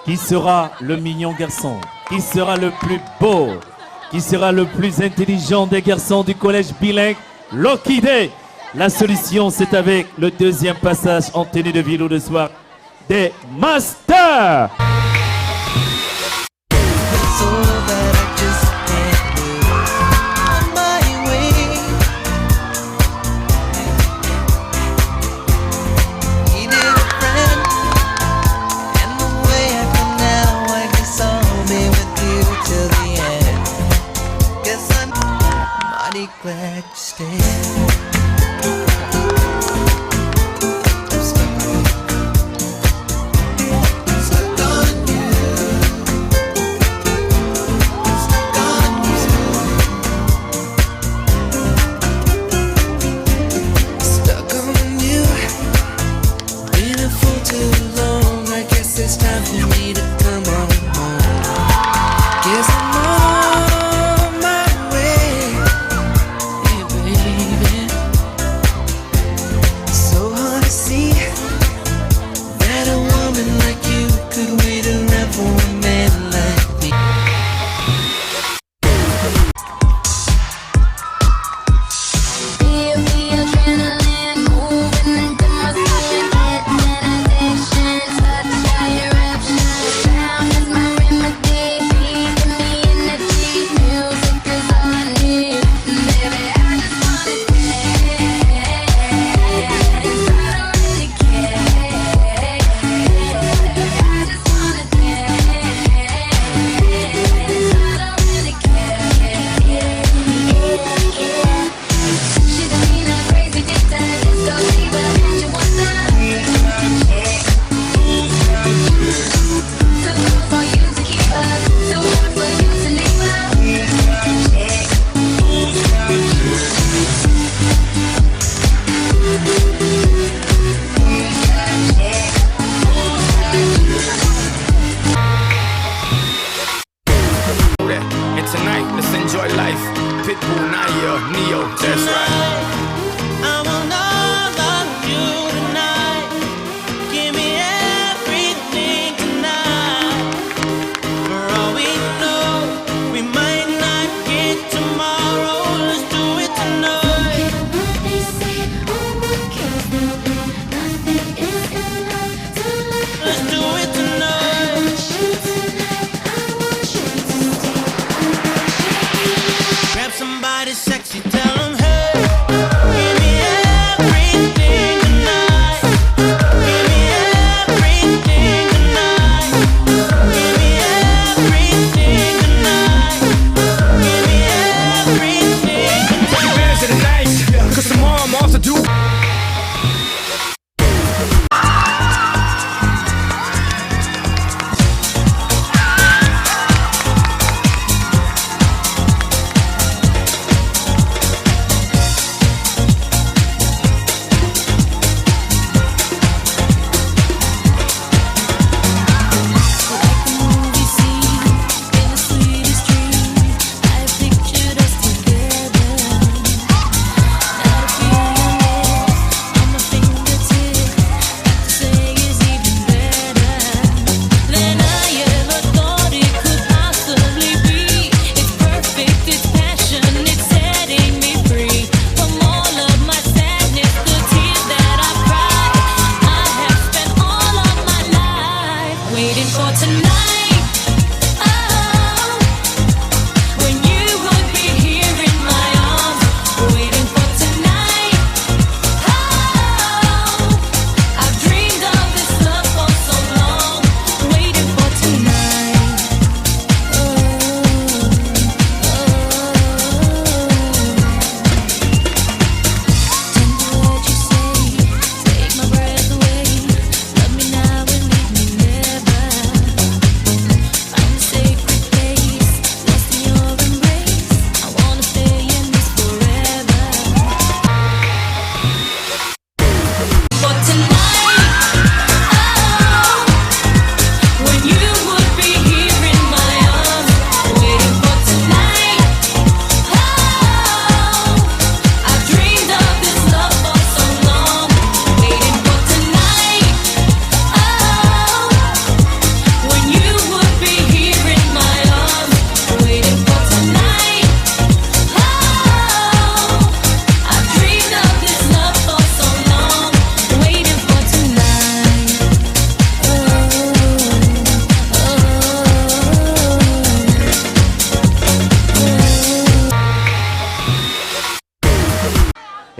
Qui sera le mignon garçon? Qui sera le plus beau? Qui sera le plus intelligent des garçons du collège bilingue Lokide? La solution, c'est avec le deuxième passage en tenue de ville ou de soir des Masters. Glad to stay.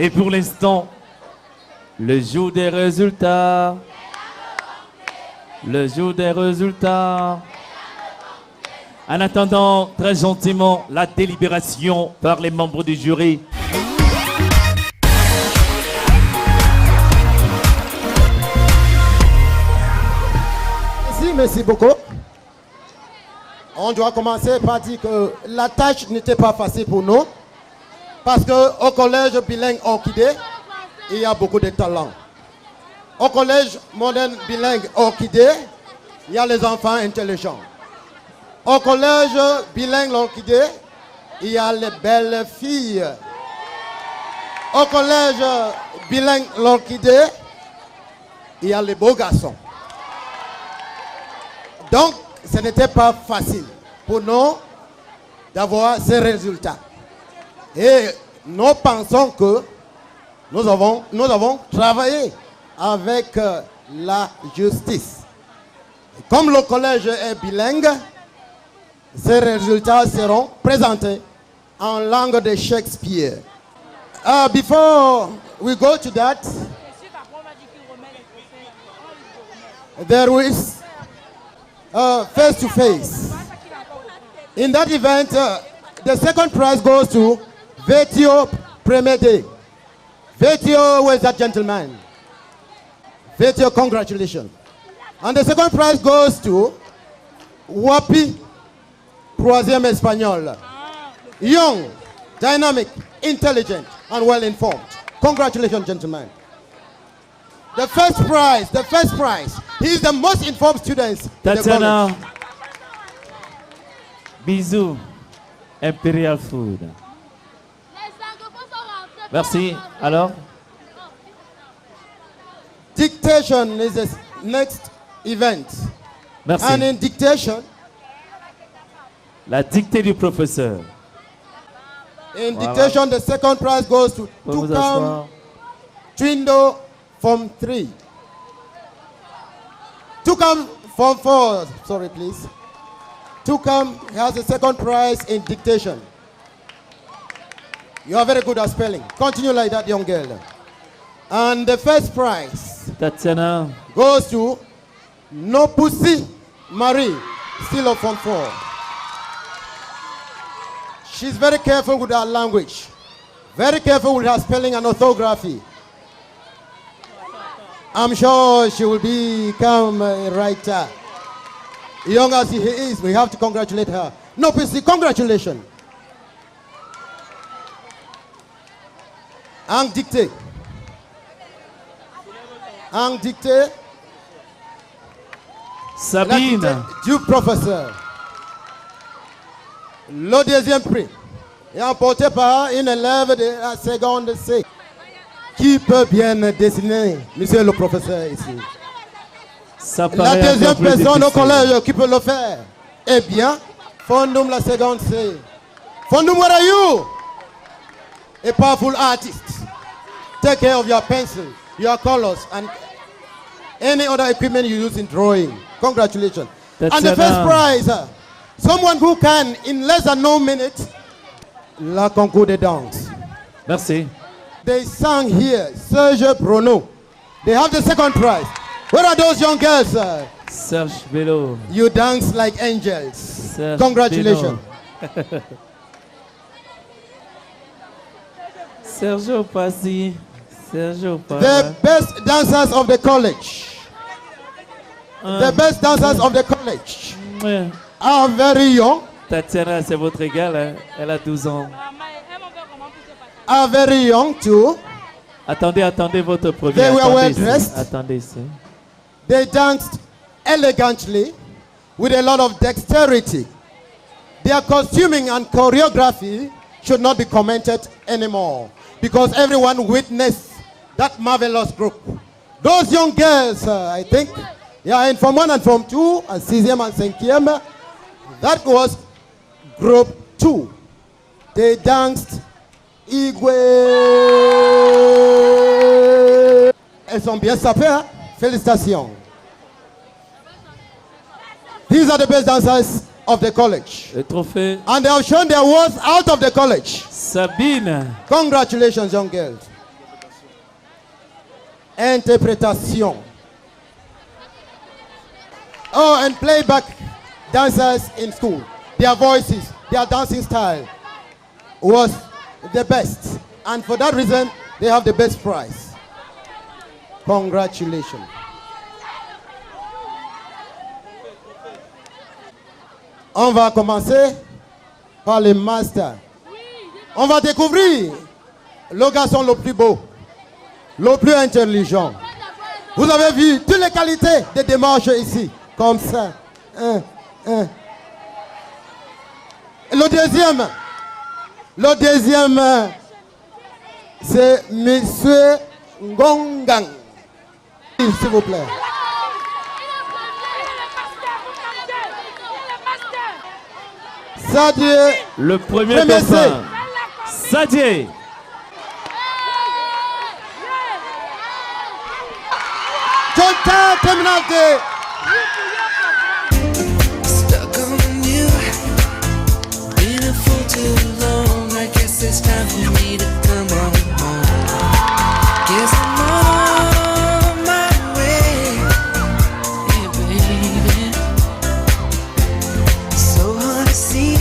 Et pour l'instant, le jour des résultats. Le jour des résultats. En attendant, très gentiment, la délibération par les membres du jury. Merci beaucoup. On doit commencer par dire que la tâche n'était pas facile pour nous. Parce qu'au collège bilingue Orchidée, il y a beaucoup de talents. Au collège moderne bilingue Orchidée, il y a les enfants intelligents. Au collège bilingue Orchidée, il y a les belles filles. Au collège bilingue Orchidée, il y a les beaux garçons. Donc, ce n'était pas facile pour nous d'avoir ces résultats. Et nous pensons que nous avons travaillé avec la justice. Comme le collège est bilingue, ces résultats seront présentés en langue de Shakespeare. Before we go to that, there is face-to-face. In that event, the second prize goes to Vetio Premede. Vetio, where is that gentleman? Vetio, congratulations. And the second prize goes to Wapi, troisième espagnol. Young, dynamic, intelligent, and well-informed. Congratulations, gentlemen. The first prize. He is the most informed student in the Tatiana, college. bisous, Imperial Food. Merci. Alors? Dictation is the next event. Merci. And in dictation, La dictée du professeur. in Voilà. dictation, the second prize goes to Pouvez vous Tukam asseoir. Twindo Form 3. Tukam Form 4, sorry please. Tukam has the second prize in dictation. You are very good at spelling. Continue like that, young girl. And the first prize Tatiana, goes to Nopusi Marie, still of Form 4. She's very careful with her language, very careful with her spelling and orthography. I'm sure she will become a writer. Young as he is, we have to congratulate her. Nopusi, congratulations. En dictée. En dictée. Sabine. La dictée du professeur. Le deuxième prix est emporté par une élève de la seconde C. Qui peut bien dessiner, monsieur le professeur ici? Ça La paraît deuxième encore plus personne au difficile. collège qui peut le faire. Eh bien, Fondum la seconde C. Fondum, where are you? A powerful artist. Take care of your pencil, your colors, and any other equipment you use in drawing. Congratulations. That's And the first enough. prize, someone who can, in less than 9 minutes, la concours de danse. Merci. They sang here, Serge Bruno. They have the second prize. Where are those young girls? Serge Bello. You dance like angels. Serge Congratulations. Bello. Sergio Passi. Sergio Passi. The best dancers of the college. The best dancers of the college are very young. Tatiana, c'est votre égale, hein? Elle a 12 ans. Are very young too. Attendez votre premier. They were Attendez well ici. dressed. Attendez ici. They danced elegantly with a lot of dexterity. Their costuming and choreography should not be commented anymore because everyone witnessed that marvelous group. Those young girls, I think, in Form 1 and Form 2, and 6e and 5e, that was Group 2. They danced Igwe. Elles sont bien sapées, hein? Félicitations. These are the best dancers of the college. Le trophée. And they have shown their worth out of the college. Sabine. Congratulations, young girls. interpretation. Oh, and playback dancers in school. Their voices, their dancing style was the best. And for that reason, they have the best prize. Congratulations. On va commencer par le master. On va découvrir le garçon le plus beau, le plus intelligent. Vous avez vu toutes les qualités de démarche ici, comme ça. Le deuxième, c'est Monsieur Ngongang. S'il vous plaît. Sadie. Le premier dauphin. Sadie. Jonta Terminal. Stuck on you, been a fool too long. I guess it's time for me to come on home. Guess I'm on my way, yeah, baby. So hard to see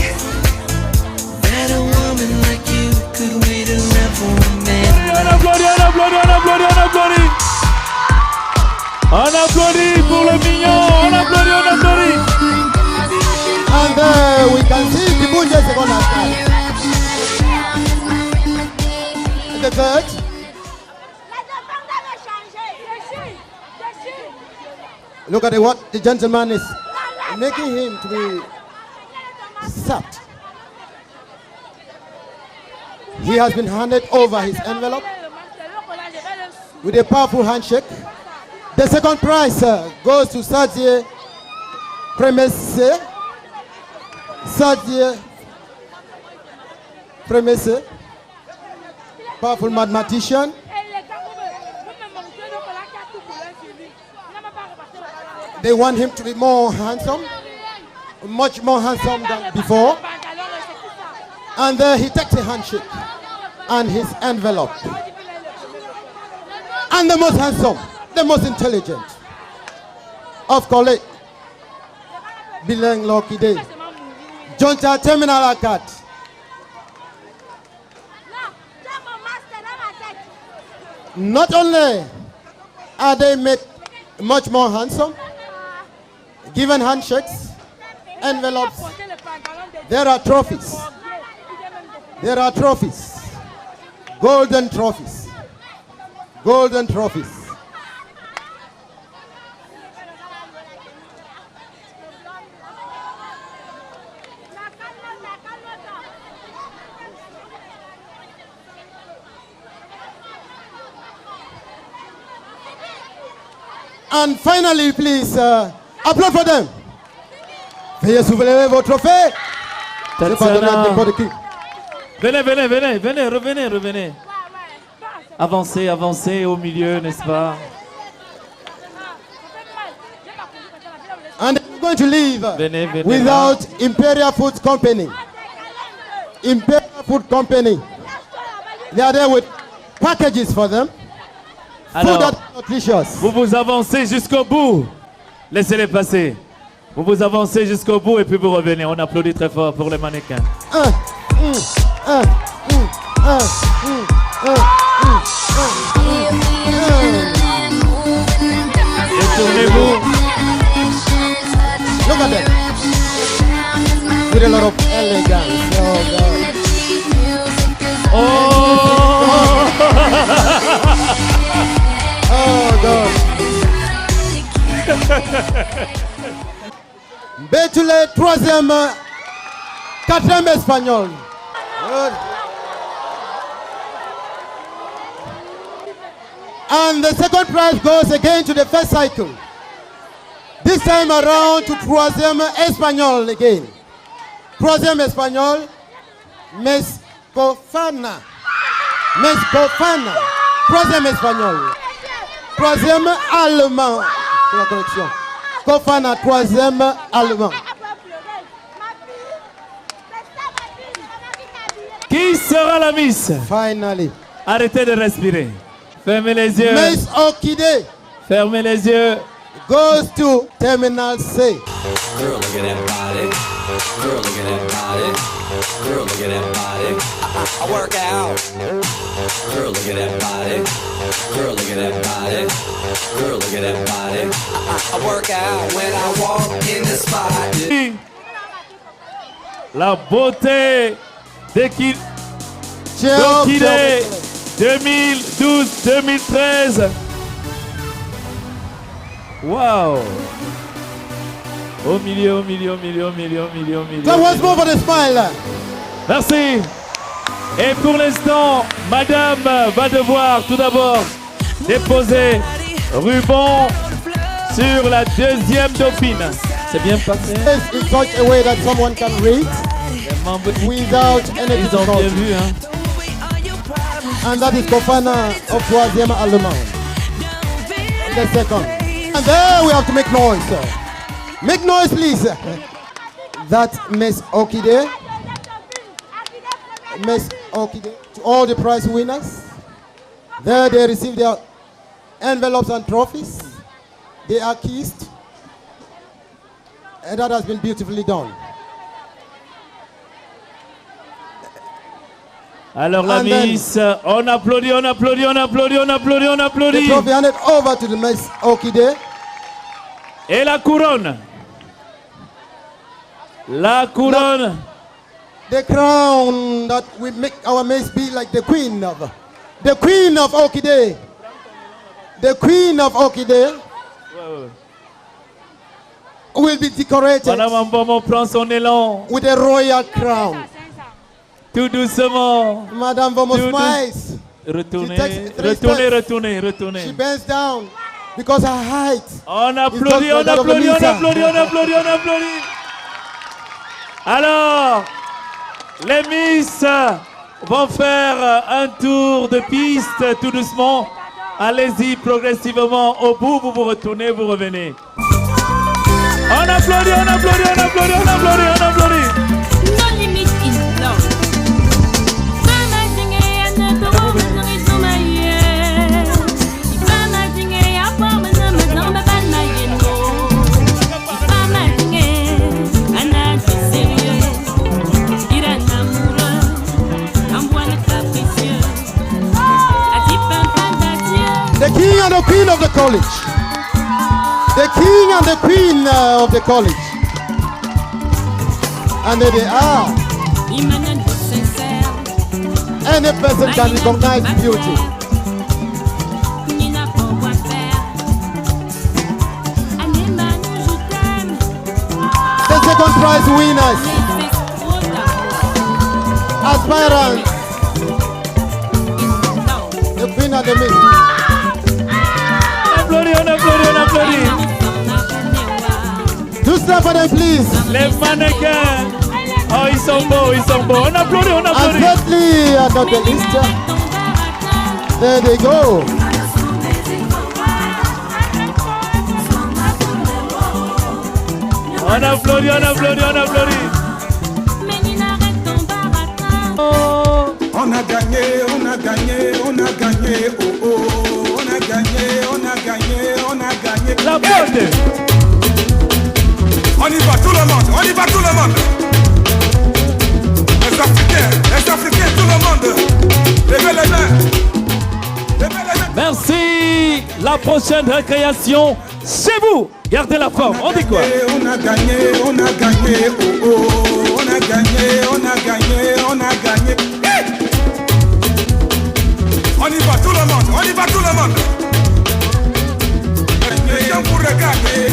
that a woman like you could wait enough for a man. On applaudit, on applaudit, on applaudit, on applaudit. On applaudit pour le mignon, on applaudit, on applaudit. And we can see the Bunja second attack. The third. Look at what the gentleman is making him to be sacked. He has been handed over his envelope with a powerful handshake. The second prize goes to Sadie Premesse. Sadie Premesse, powerful mathematician. They want him to be more handsome, much more handsome than before. And he takes a handshake and his envelope. And the most handsome, the most intelligent of college, Bilang Lokide, Jonta Terminal Akat. Not only are they made much more handsome, given handshakes, envelopes, there are trophies. There are trophies, golden trophies, golden trophies. And finally, please, applaud for them. Veuillez soulever vos trophées. C'est pas donné à n'importe qui. Venez, venez, venez, venez, revenez, revenez. Avancez, avancez au milieu, n'est-ce pas? And they're going to leave Venez, venez without Imperial Food Company. Imperial Food Company. They are there with packages for them. Alors, vous vous avancez jusqu'au bout. Laissez-les passer. Vous vous avancez jusqu'au bout et puis vous revenez. On applaudit très fort pour les mannequins. Détournez-vous. Look at them. With a lot of elegance. Oh, God. Oh! Oh, God. Betulé, troisième, quatrième espagnol. Good. And the second prize goes again to the first cycle. This time around to troisième espagnol again. Troisième espagnol, Mescofana. Mescofana. Troisième espagnol. Troisième allemand. Pour la correction. Kofana, troisième allemand. Qui sera la Miss? Finally. Arrêtez de respirer. Fermez les yeux. Miss Okide Fermez les yeux. goes to Terminal C. Girl, look at that body. Girl, look at that body. Girl, look at that body. I work out. Girl, look at that body. Girl, look at that body. Girl, look at that body. I work out when I walk in the spot. La beauté d'Okide 2012-2013. Wow. Au milieu, au milieu, au milieu, au milieu, au milieu, au milieu. So once more for the smile. Merci. Et pour l'instant, madame va devoir tout d'abord déposer ruban sur la deuxième dauphine. C'est bien passé. In such a way that someone can read without any Ils ont bien vu, hein. And that is Kofana of troisième allemand. The second. And there we have to make noise. Make noise, please. That Miss Okide. Miss Okide. To all the prize winners. There they receive their envelopes and trophies. They are kissed. And that has been beautifully done. Alors la And then- Miss, on applaudit, on applaudit, on applaudit, on applaudit, on The applaudit. trophy handed over to the Miss Okide. Et la couronne. La couronne. The crown that will make our Miss be like the Queen of Okide. The Queen of Okide will be decorated Madame Ambomo prend son élan. with a royal crown. Tout doucement. Madame Vomo Tout smiles. Retournez, She takes 3 retournez, steps. retournez, retournez. She bends down because her height. On is applaudit, just on like that of applaudit, on Lisa. applaudit, on applaudit, on applaudit. Alors, les Miss vont faire un tour de piste tout doucement. Allez-y progressivement. Au bout, vous vous retournez, vous revenez. On applaudit, on applaudit, on applaudit, on applaudit, on applaudit. No limit is love. The king and the queen of the college. The king and the queen of the college. And there they are. Any person can recognize beauty. The second prize winners. Aspirants. The queen and the miss. Applaudis, on applaudit, on applaudit. Do stuff for them, please. Les mannequins. Oh, ils sont beaux, ils sont beaux. On applaudit, on And applaudit. thirdly, not the least, there they go. On applaudit, on applaudit, on applaudit. On a gagné, on a gagné, on a gagné, oh oh, on a gagné, on a gagné, on a gagné. La beauté. On y va tout le monde, on y va tout le monde. Les Africains, tout le monde. Levez les mains. Levez les mains. Merci. La prochaine récréation, c'est vous. Gardez la forme. On dit quoi? On a gagné, on a gagné, oh oh, on a gagné, on a gagné, on a gagné. Hey! On y va tout le monde, on y va tout le monde. Les gens pour regarder.